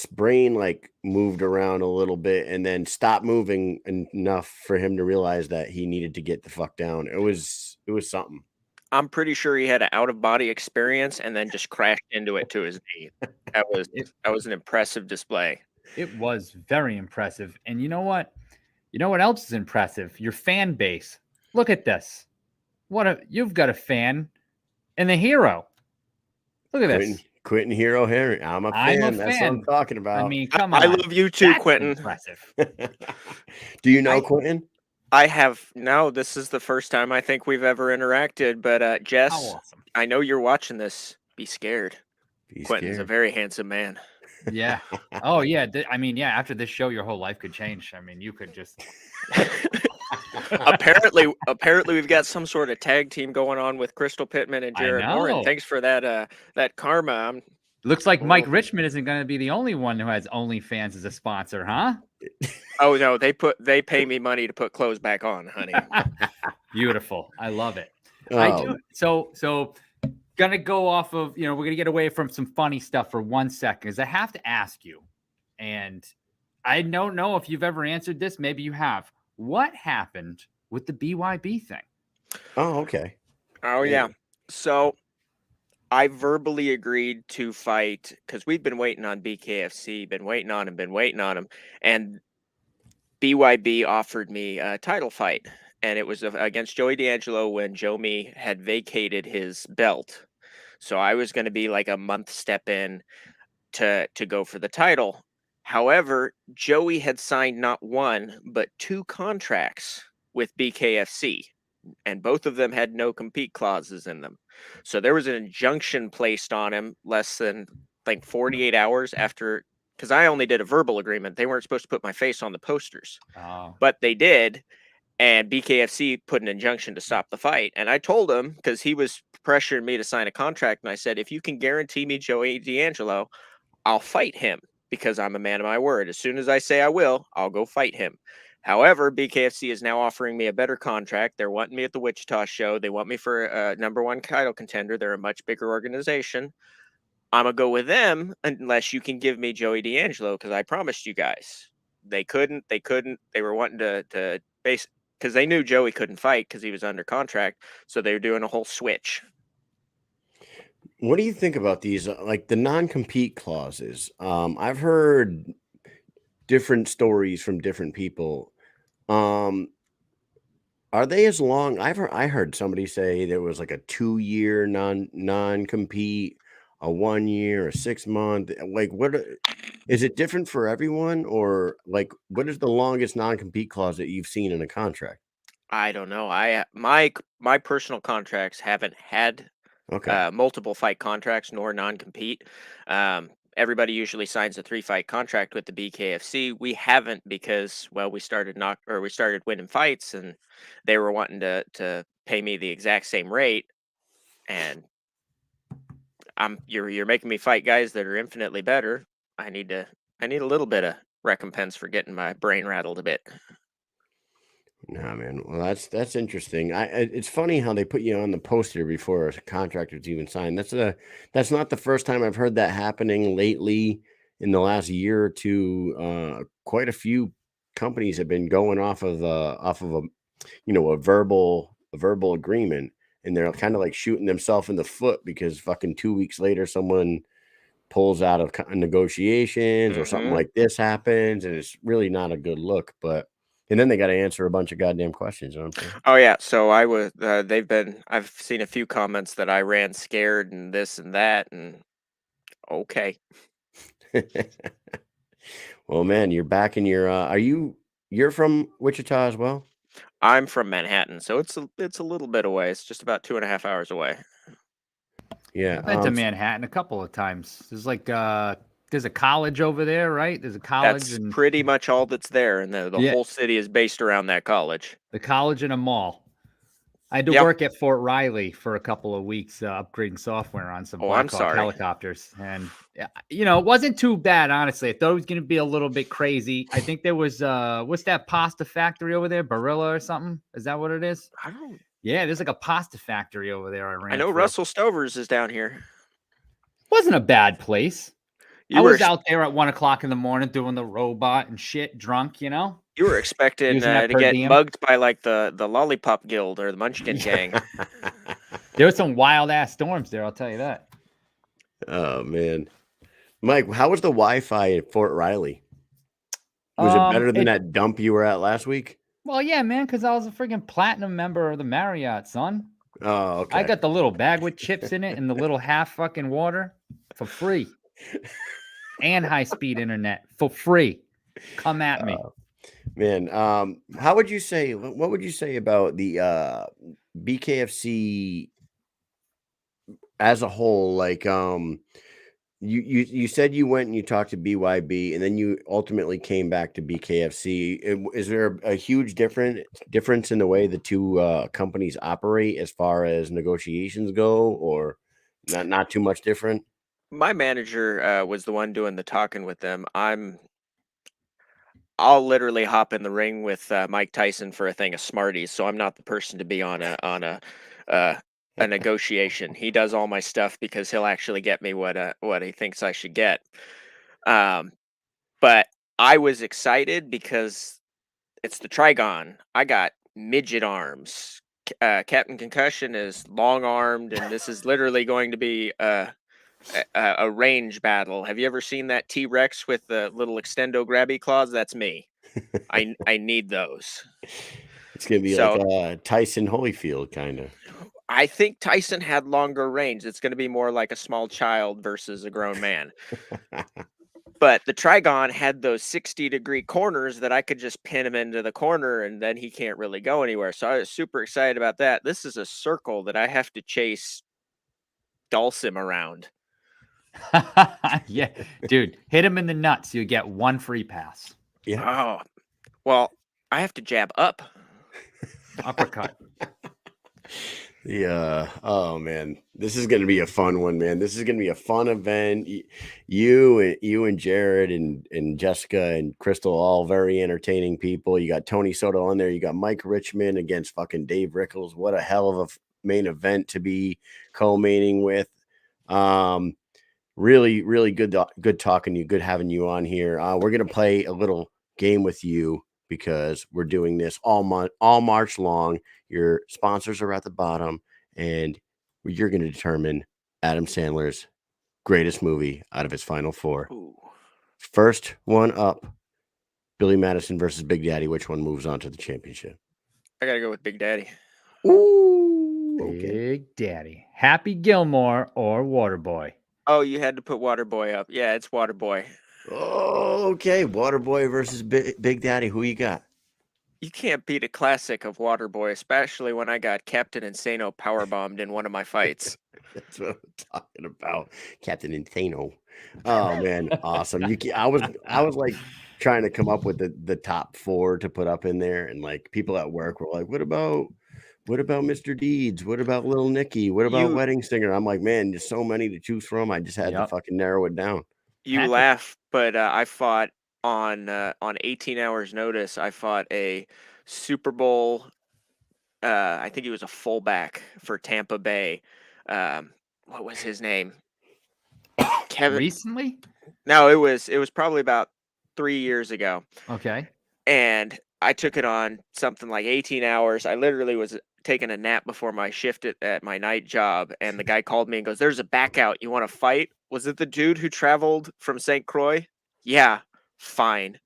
brain like moved around a little bit and then stopped moving enough for him to realize that he needed to get the fuck down. It was something. I'm pretty sure he had an out-of-body experience and then just crashed into it to his knee. That was an impressive display. It was very impressive. And you know what? You know what else is impressive? Your fan base. Look at this. You've got a fan and the hero. Look at this. Quentin Hero Henry. I'm a fan. That's what I'm talking about. I mean, come on. I love you too, That's Quentin. Impressive. Do you know Quentin? I have. No, this is the first time I think we've ever interacted. But Jess, awesome. I know you're watching this. Be scared. Quentin's a very handsome man. Yeah. Oh yeah. After this show, your whole life could change. I mean, you could just. apparently we've got some sort of tag team going on with Crystal Pittman and Jared Warren. Thanks for that karma. Looks like Mike Richmond isn't going to be the only one who has OnlyFans as a sponsor, huh? Oh no, they pay me money to put clothes back on, honey. Beautiful. I love it. Oh. I do. So gonna go off of, we're gonna get away from some funny stuff for 1 second, because I have to ask you, and I don't know if you've ever answered this. Maybe you have. What happened with the BYB thing? Oh, okay. Oh, yeah. So I verbally agreed to fight because we've been waiting on BKFC, been waiting on him. And BYB offered me a title fight. And it was against Joey D'Angelo when Jomi had vacated his belt. So I was going to be like a month step in to go for the title. However, Joey had signed not 1, but 2 contracts with BKFC, and both of them had no compete clauses in them. So there was an injunction placed on him less than 48 hours after, because I only did a verbal agreement. They weren't supposed to put my face on the posters, but they did. And BKFC put an injunction to stop the fight. And I told him, because he was pressuring me to sign a contract, and I said, if you can guarantee me Joey D'Angelo, I'll fight him. because I'm a man of my word. As soon as I say I will, I'll go fight him. However, BKFC is now offering me a better contract. They're wanting me at the Wichita show. They want me for a #1 title contender. They're a much bigger organization. I'm going to go with them unless you can give me Joey D'Angelo, because I promised you guys. They couldn't. They were wanting to base, because they knew Joey couldn't fight because he was under contract. So they were doing a whole switch. What do you think about these, like the non-compete clauses? I've heard different stories from different people. Are they as long? I heard somebody say there was like a 2-year non-compete, a 1 year, a 6 month. Like, is it different for everyone, or like what is the longest non-compete clause that you've seen in a contract? I don't know. My personal contracts haven't had Okay. multiple fight contracts nor non-compete. Everybody usually signs a 3-fight contract with the BKFC. We haven't, because, well, we started winning fights, and they were wanting to pay me the exact same rate, and you're making me fight guys that are infinitely better. I need a little bit of recompense for getting my brain rattled a bit. Nah, man. Well, that's interesting. It's funny how they put you on the poster before a contract is even signed. That's not the first time I've heard that happening lately. In the last year or two, quite a few companies have been going off of a verbal agreement, and they're kind of like shooting themselves in the foot because fucking 2 weeks later someone pulls out of negotiations or something like this happens, and it's really not a good look. And then they got to answer a bunch of goddamn questions. You know what I'm saying? Oh yeah, so I was. I've seen a few comments that I ran scared and this and that, and okay. Well, man, you're back in your. You're from Wichita as well? I'm from Manhattan, so it's a little bit away. It's just about 2.5 hours away. Yeah, I've been to Manhattan a couple of times. There's a college over there, right? There's a college, That's and pretty much all that's there, and the Yeah. whole city is based around that college. the college and a mall. I had to Yep. work at Fort Riley for a couple of weeks, upgrading software on some Oh, I'm Black Hawk sorry. helicopters, and it wasn't too bad, honestly. I thought it was going to be a little bit crazy. I think there was what's that pasta factory over there, Barilla or something? Is that what it is? I don't. Yeah, there's like a pasta factory over there. I ran. I know through. Russell Stovers is down here. Wasn't a bad place. You I were was out there at 1:00 in the morning doing the robot and shit, drunk. you were expecting Using that to per get diem. mugged by like the Lollipop Guild or the Munchkin Gang. There was some wild ass storms there. I'll tell you that. Oh man, Mike, how was the Wi-Fi at Fort Riley? Was it better than that dump you were at last week? Well, yeah, man, because I was a freaking platinum member of the Marriott, son. Oh, okay. I got the little bag with chips in it and the little half fucking water for free. And high-speed internet for free. Come at me. Man, what would you say about the BKFC as a whole? Like, you said you went and you talked to BYB, and then you ultimately came back to BKFC. Is there a huge difference in the way the two companies operate as far as negotiations go, or not too much different? My manager was the one doing the talking with them. I'll literally hop in the ring with Mike Tyson for a thing of Smarties, so I'm not the person to be on a negotiation. He does all my stuff because he'll actually get me what he thinks I should get. But I was excited because it's the Trigon. I got midget arms. Captain Concussion is long armed, and this is literally going to be a range battle. Have you ever seen that T-Rex with the little extendo grabby claws? That's me. I need those. It's gonna be like Tyson Holyfield kind of. I think Tyson had longer range. It's going to be more like a small child versus a grown man. But the Trigon had those 60-degree corners that I could just pin him into the corner, and then he can't really go anywhere. So I was super excited about that. This is a circle that I have to chase Dulcim around. Yeah, dude, hit him in the nuts. You get one free pass. Yeah. Oh, well, I have to jab up. Uppercut. Yeah. Oh man, this is going to be a fun one, man. This is going to be a fun event. You and Jared and Jessica and Crystal, all very entertaining people. You got Tony Soto on there. You got Mike Richmond against fucking Dave Rickles. What a hell of a main event to be co-maining with. Really, really good talking to you. Good having you on here. We're going to play a little game with you because we're doing this all March long. Your sponsors are at the bottom, and you're going to determine Adam Sandler's greatest movie out of his final four. Ooh. First one up, Billy Madison versus Big Daddy. Which one moves on to the championship? I gotta go with Big Daddy. Ooh, okay. Big Daddy. Happy Gilmore or Waterboy? Oh, you had to put Waterboy up. Yeah, it's Waterboy. Oh, okay. Waterboy versus Big Daddy. Who you got? You can't beat a classic of Waterboy, especially when I got Captain Insano powerbombed in one of my fights. That's what I'm talking about, Captain Insano. Oh man, awesome! I was like trying to come up with the top four to put up in there, and like people at work were like, "What about Mr. Deeds? What about Little Nicky? What about Wedding Singer?" I'm like, man, there's so many to choose from. I just had to fucking narrow it down. You laugh, but I fought on 18 hours notice. I fought a Super Bowl. I think he was a fullback for Tampa Bay. What was his name? Kevin. Recently? No, it was probably about 3 years ago. Okay. And I took it on something like 18 hours. I literally was taking a nap before my shift at my night job, and the guy called me and goes, "There's a back out. You want to fight?" Was it the dude who traveled from St. Croix? Yeah, fine.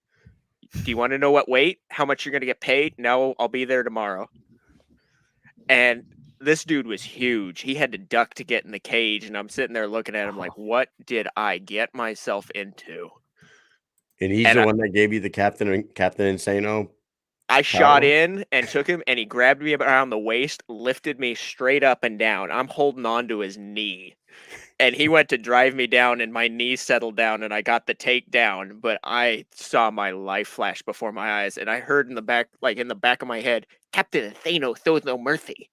Do you want to know what weight? How much you're going to get paid? No, I'll be there tomorrow. And this dude was huge. He had to duck to get in the cage, and I'm sitting there looking at him like, what did I get myself into? And he's the one that gave you the Captain Insano. I shot in and took him, and he grabbed me around the waist, lifted me straight up and down. I'm holding on to his knee. And he went to drive me down, and my knee settled down, and I got the takedown. But I saw my life flash before my eyes, and I heard in the back of my head, "Captain Thanos shows no mercy."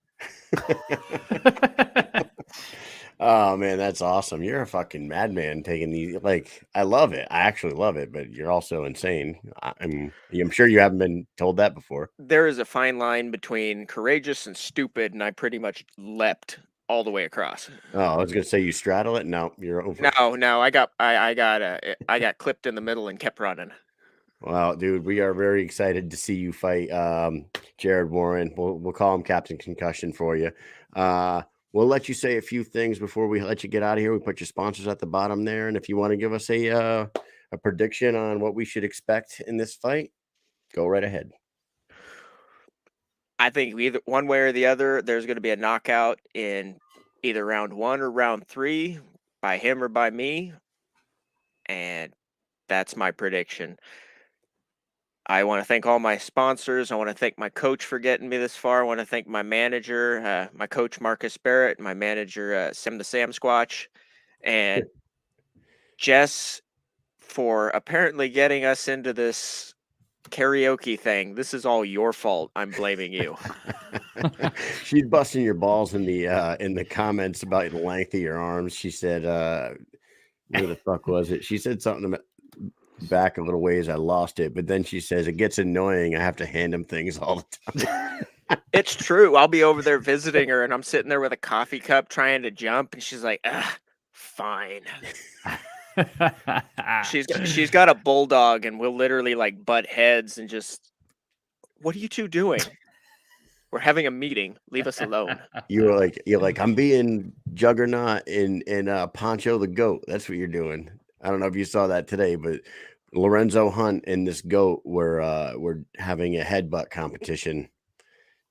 Oh man, that's awesome! You're a fucking madman taking these. Like, I love it. I actually love it, but you're also insane. I'm sure you haven't been told that before. There is a fine line between courageous and stupid, and I pretty much leapt all the way across. Oh, I was gonna say you straddle it. No, you're over. No, I got clipped in the middle and kept running. Well, dude, we are very excited to see you fight Jared Warren. We'll call him Captain Concussion for you. We'll let you say a few things before we let you get out of here. We put your sponsors at the bottom there, and if you want to give us a prediction on what we should expect in this fight, go right ahead. I think either one way or the other, there's going to be a knockout in either round 1 or round 3 by him or by me. And that's my prediction. I want to thank all my sponsors. I want to thank my coach for getting me this far. I want to thank my manager, my coach, Marcus Barrett, my manager, Sam the Sam Squatch, and Jess for apparently getting us into this karaoke thing. This is all your fault. I'm blaming you. She's busting your balls in the comments about the length of your arms. She said, where the fuck was it? She said something about back a little ways. I lost it, but then she says it gets annoying. I have to hand him things all the time. It's true. I'll be over there visiting her, and I'm sitting there with a coffee cup trying to jump, and she's like, fine. She's got a bulldog, and we'll literally like butt heads and just, what are you two doing? We're having a meeting. Leave us alone. You're like I'm being Juggernaut and Poncho the goat. That's what you're doing. I don't know if you saw that today, but Lorenzo Hunt and this goat were having a headbutt competition,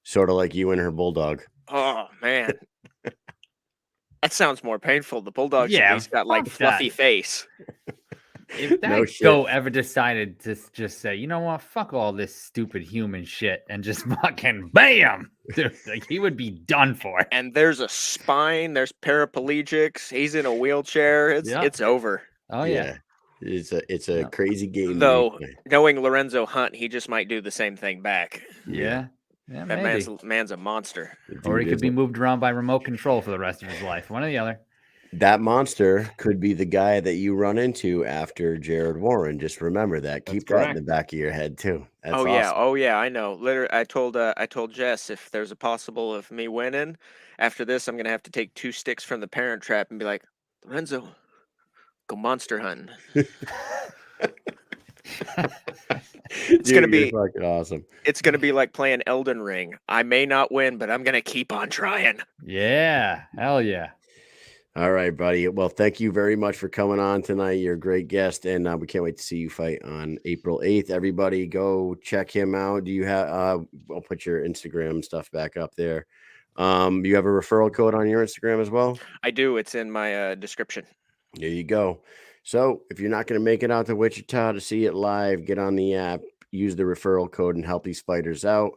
sort of like you and her bulldog. Oh man. That sounds more painful. The bulldog's at least got like fluffy face. If that goat ever decided to just say, you know what, fuck all this stupid human shit and just fucking bam, dude, like he would be done for. And there's a spine, there's paraplegics, he's in a wheelchair. It's over. Oh yeah. It's a crazy game. Though knowing Lorenzo Hunt, he just might do the same thing back. Yeah. Yeah, That maybe. man's a monster. Or he Dude could be is- moved around by remote control for the rest of his life. One or the other. That monster could be the guy that you run into after Jared Warren. Just remember that. Keep that in the back of your head too. That's awesome. Oh yeah, I know. Literally, I told Jess if there's a possible of me winning after this, I'm gonna have to take 2 sticks from the Parent Trap and be like, Lorenzo, go monster hunting. It's gonna be fucking awesome. It's gonna be like playing Elden Ring. I may not win, but I'm gonna keep on trying. Yeah, hell yeah. All right, buddy. Well, thank you very much for coming on tonight. You're a great guest, and we can't wait to see you fight on April 8th. Everybody, go check him out. Do you have? I'll put your Instagram stuff back up there. You have a referral code on your Instagram as well? I do. It's in my description. There you go. So if you're not going to make it out to Wichita to see it live, get on the app, use the referral code, and help these fighters out.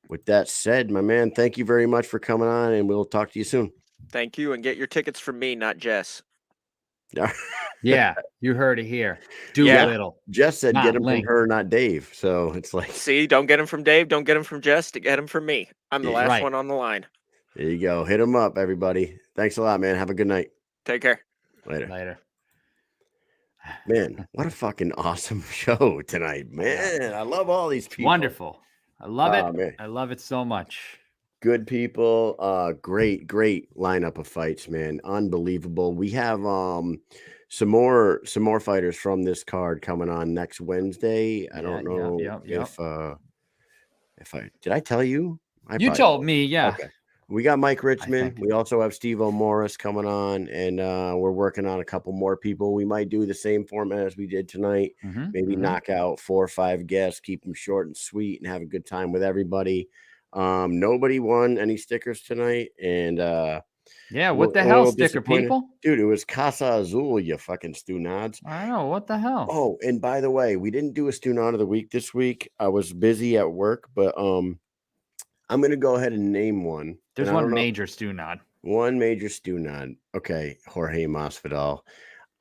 With that said, my man, thank you very much for coming on, and we'll talk to you soon. Thank you, and get your tickets from me, not Jess. Yeah, you heard it here. Doolittle. Jess said Not get him Link. from her, not Dave. So it's like, See, don't get him from Dave, don't get him from Jess, to get him from me. I'm the Yeah, last right. one on the line. there you go. Hit him up, everybody. Thanks a lot, man. Have a good night. Take care. Later. Man, what a fucking awesome show tonight, man. I love all these people. Wonderful. I love it. Man. I love it so much. Good people. Great lineup of fights, man. Unbelievable. We have some more fighters from this card coming on next Wednesday. I don't know if I did I tell you? You told me, yeah. Okay. We got Mike Richmond. think. We also have Steve O'Morris coming on, and we're working on a couple more people. We might do the same format as we did tonight. Maybe knock out 4 or 5 guests, keep them short and sweet, and have a good time with everybody. Nobody won any stickers tonight, and yeah, what the hell, sticker disappointed. people? Dude, it was Casa Azul, you fucking stew nods. I know, what the hell? Oh, and by the way, we didn't do a stew nod of the week this week. I was busy at work, but I'm gonna go ahead and name one. There's one major stew nod. One major stew nod. Okay, Jorge Masvidal.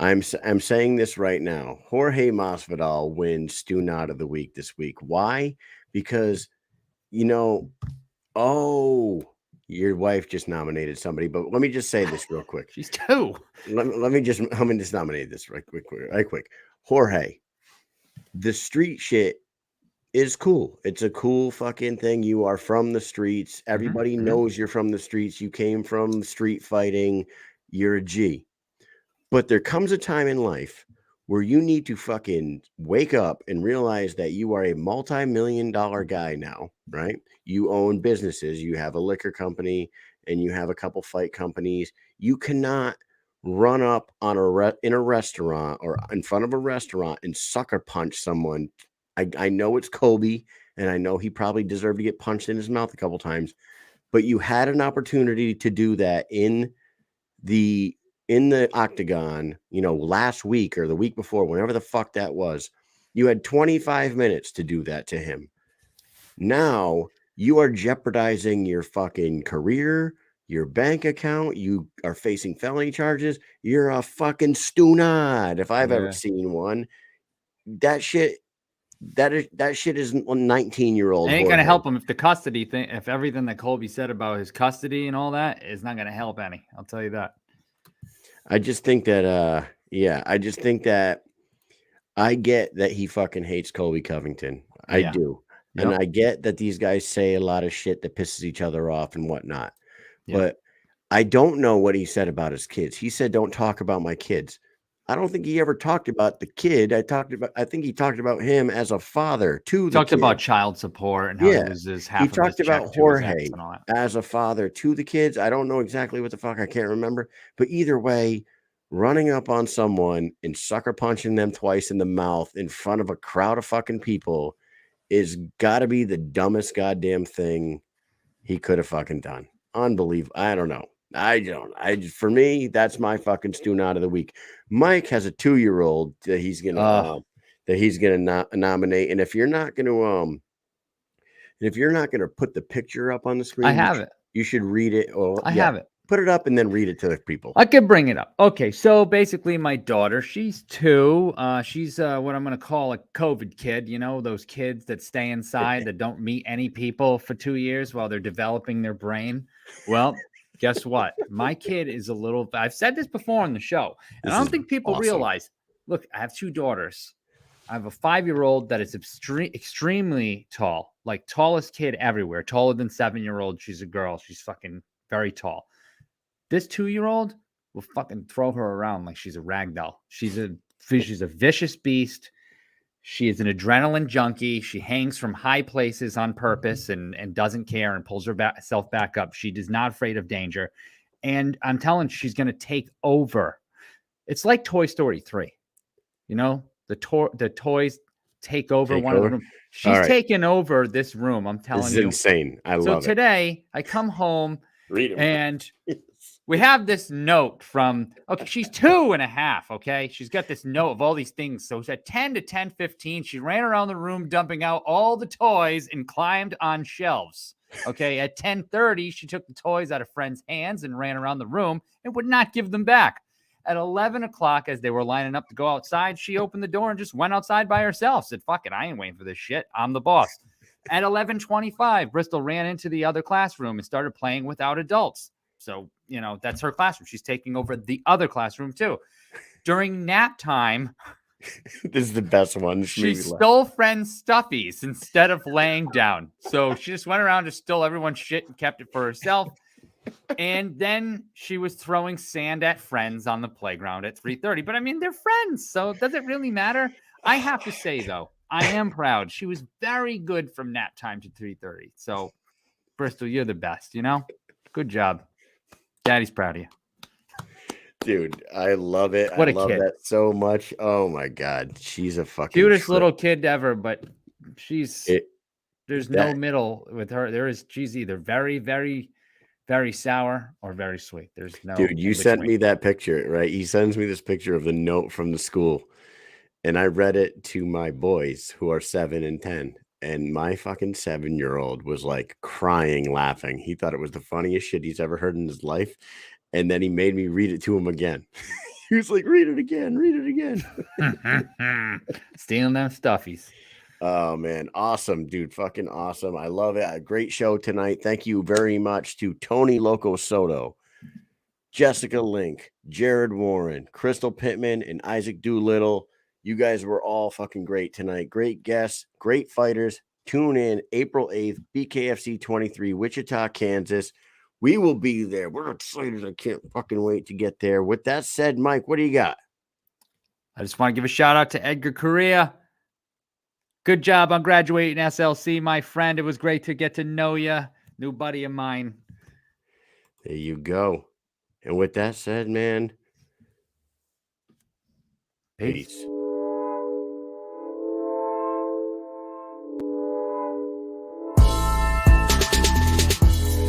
I'm saying this right now. Jorge Masvidal wins stew nod of the week this week. Why? Because your wife just nominated somebody, but let me just say this real quick. She's 2. Let me just nominate this right quick. Jorge, the street shit is cool. It's a cool fucking thing. You are from the streets. Everybody knows you're from the streets. You came from street fighting. You're a G. But there comes a time in life where you need to fucking wake up and realize that you are a multi-million-dollar guy now, right? You own businesses. You have a liquor company and you have a couple fight companies. You cannot run up on in a restaurant or in front of a restaurant and sucker punch someone. I know it's Kobe, and I know he probably deserved to get punched in his mouth a couple times, but you had an opportunity to do that in the octagon, last week or the week before, whenever the fuck that was. You had 25 minutes to do that to him. Now you are jeopardizing your fucking career, your bank account. You are facing felony charges. You're a fucking stew-nod if I've ever seen one. That shit is a 19-year-old. It ain't gonna help him if the custody thing, if everything that Colby said about his custody and all that is not gonna help any. I'll tell you that. I just think that I get that he fucking hates Colby Covington. I do. Yep. And I get that these guys say a lot of shit that pisses each other off and whatnot. Yep. But I don't know what he said about his kids. He said, "Don't talk about my kids." I don't think he ever talked about the kid. I think he talked about him as a father to the kid. About child support and how he loses half. He of talked his check about to his ex Jorge and all that. as a father to the kids. I don't know exactly what the fuck. I can't remember. But either way, running up on someone and sucker punching them twice in the mouth in front of a crowd of fucking people is got to be the dumbest goddamn thing he could have fucking done. Unbelievable. I don't know. For me, that's my fucking stew nod of the week. Mike has a 2-year-old that he's gonna nominate, and if you're not gonna put the picture up on the screen, I have it. You should read it. I have it. put it up and then read it to the people. I could bring it up. Okay, so basically my daughter, she's 2. She's what I'm going to call a COVID kid. You know, those kids that stay inside that don't meet any people for 2 years while they're developing their brain. Well, guess what? My kid is a little, I've said this before on the show, and I don't think people realize, look, I have 2 daughters. I have a 5-year-old that is extremely tall, like tallest kid everywhere, taller than 7-year-old. She's a girl. She's fucking very tall. This 2-year-old will fucking throw her around like she's a rag doll. She's a vicious beast. She is an adrenaline junkie. She hangs from high places on purpose and doesn't care and pulls herself back up. She is not afraid of danger. And I'm telling you, she's going to take over. It's like Toy Story 3. You know, the toys take over one of the room. She's taken over this room. I'm telling you. This is insane. I love it. So today I come home and we have this note from, okay, she's 2.5. Okay. She's got this note of all these things. So at 10 to 10:15, she ran around the room, dumping out all the toys and climbed on shelves. Okay. At 10:30, she took the toys out of friends' hands and ran around the room and would not give them back. At 11 o'clock, as they were lining up to go outside, she opened the door and just went outside by herself. Said, fuck it, I ain't waiting for this shit. I'm the boss. At 11:25, Bristol ran into the other classroom and started playing without adults. So, you know, that's her classroom. She's taking over the other classroom too. During nap time, this is the best one. She stole friends' stuffies instead of laying down. So she just went around, just stole everyone's shit and kept it for herself. And then she was throwing sand at friends on the playground at 3:30. But I mean, they're friends, so does it really matter? I have to say, though, I am proud. She was very good from nap time to 3:30. So, Bristol, you're the best, you know? Good job. Daddy's proud of you. Dude, I love it. What I a love kid. that so much. Oh, my God. She's a fucking cutest trip. little kid ever, but there's no middle with her. She's either very, very, very sour or very sweet. There's no. Dude, you sent me that picture, right? He sends me this picture of the note from the school, and I read it to my boys who are 7 and 10. And my fucking 7-year-old was like crying, laughing. He thought it was the funniest shit he's ever heard in his life. And then he made me read it to him again. He was like, read it again, read it again. Stealing them stuffies. Oh, man. Awesome, dude. Fucking awesome. I love it. A great show tonight. Thank you very much to Tony Loco Soto, Jessica Link, Jared Warren, Crystal Pittman, and Isaac Doolittle. You guys were all fucking great tonight. Great guests, great fighters. Tune in April 8th, BKFC 23, Wichita, Kansas. We will be there. We're excited. I can't fucking wait to get there. With that said, Mike, what do you got? I just want to give a shout out to Edgar Correa. Good job on graduating SLC, my friend. It was great to get to know you. New buddy of mine. There you go. And with that said, man, peace.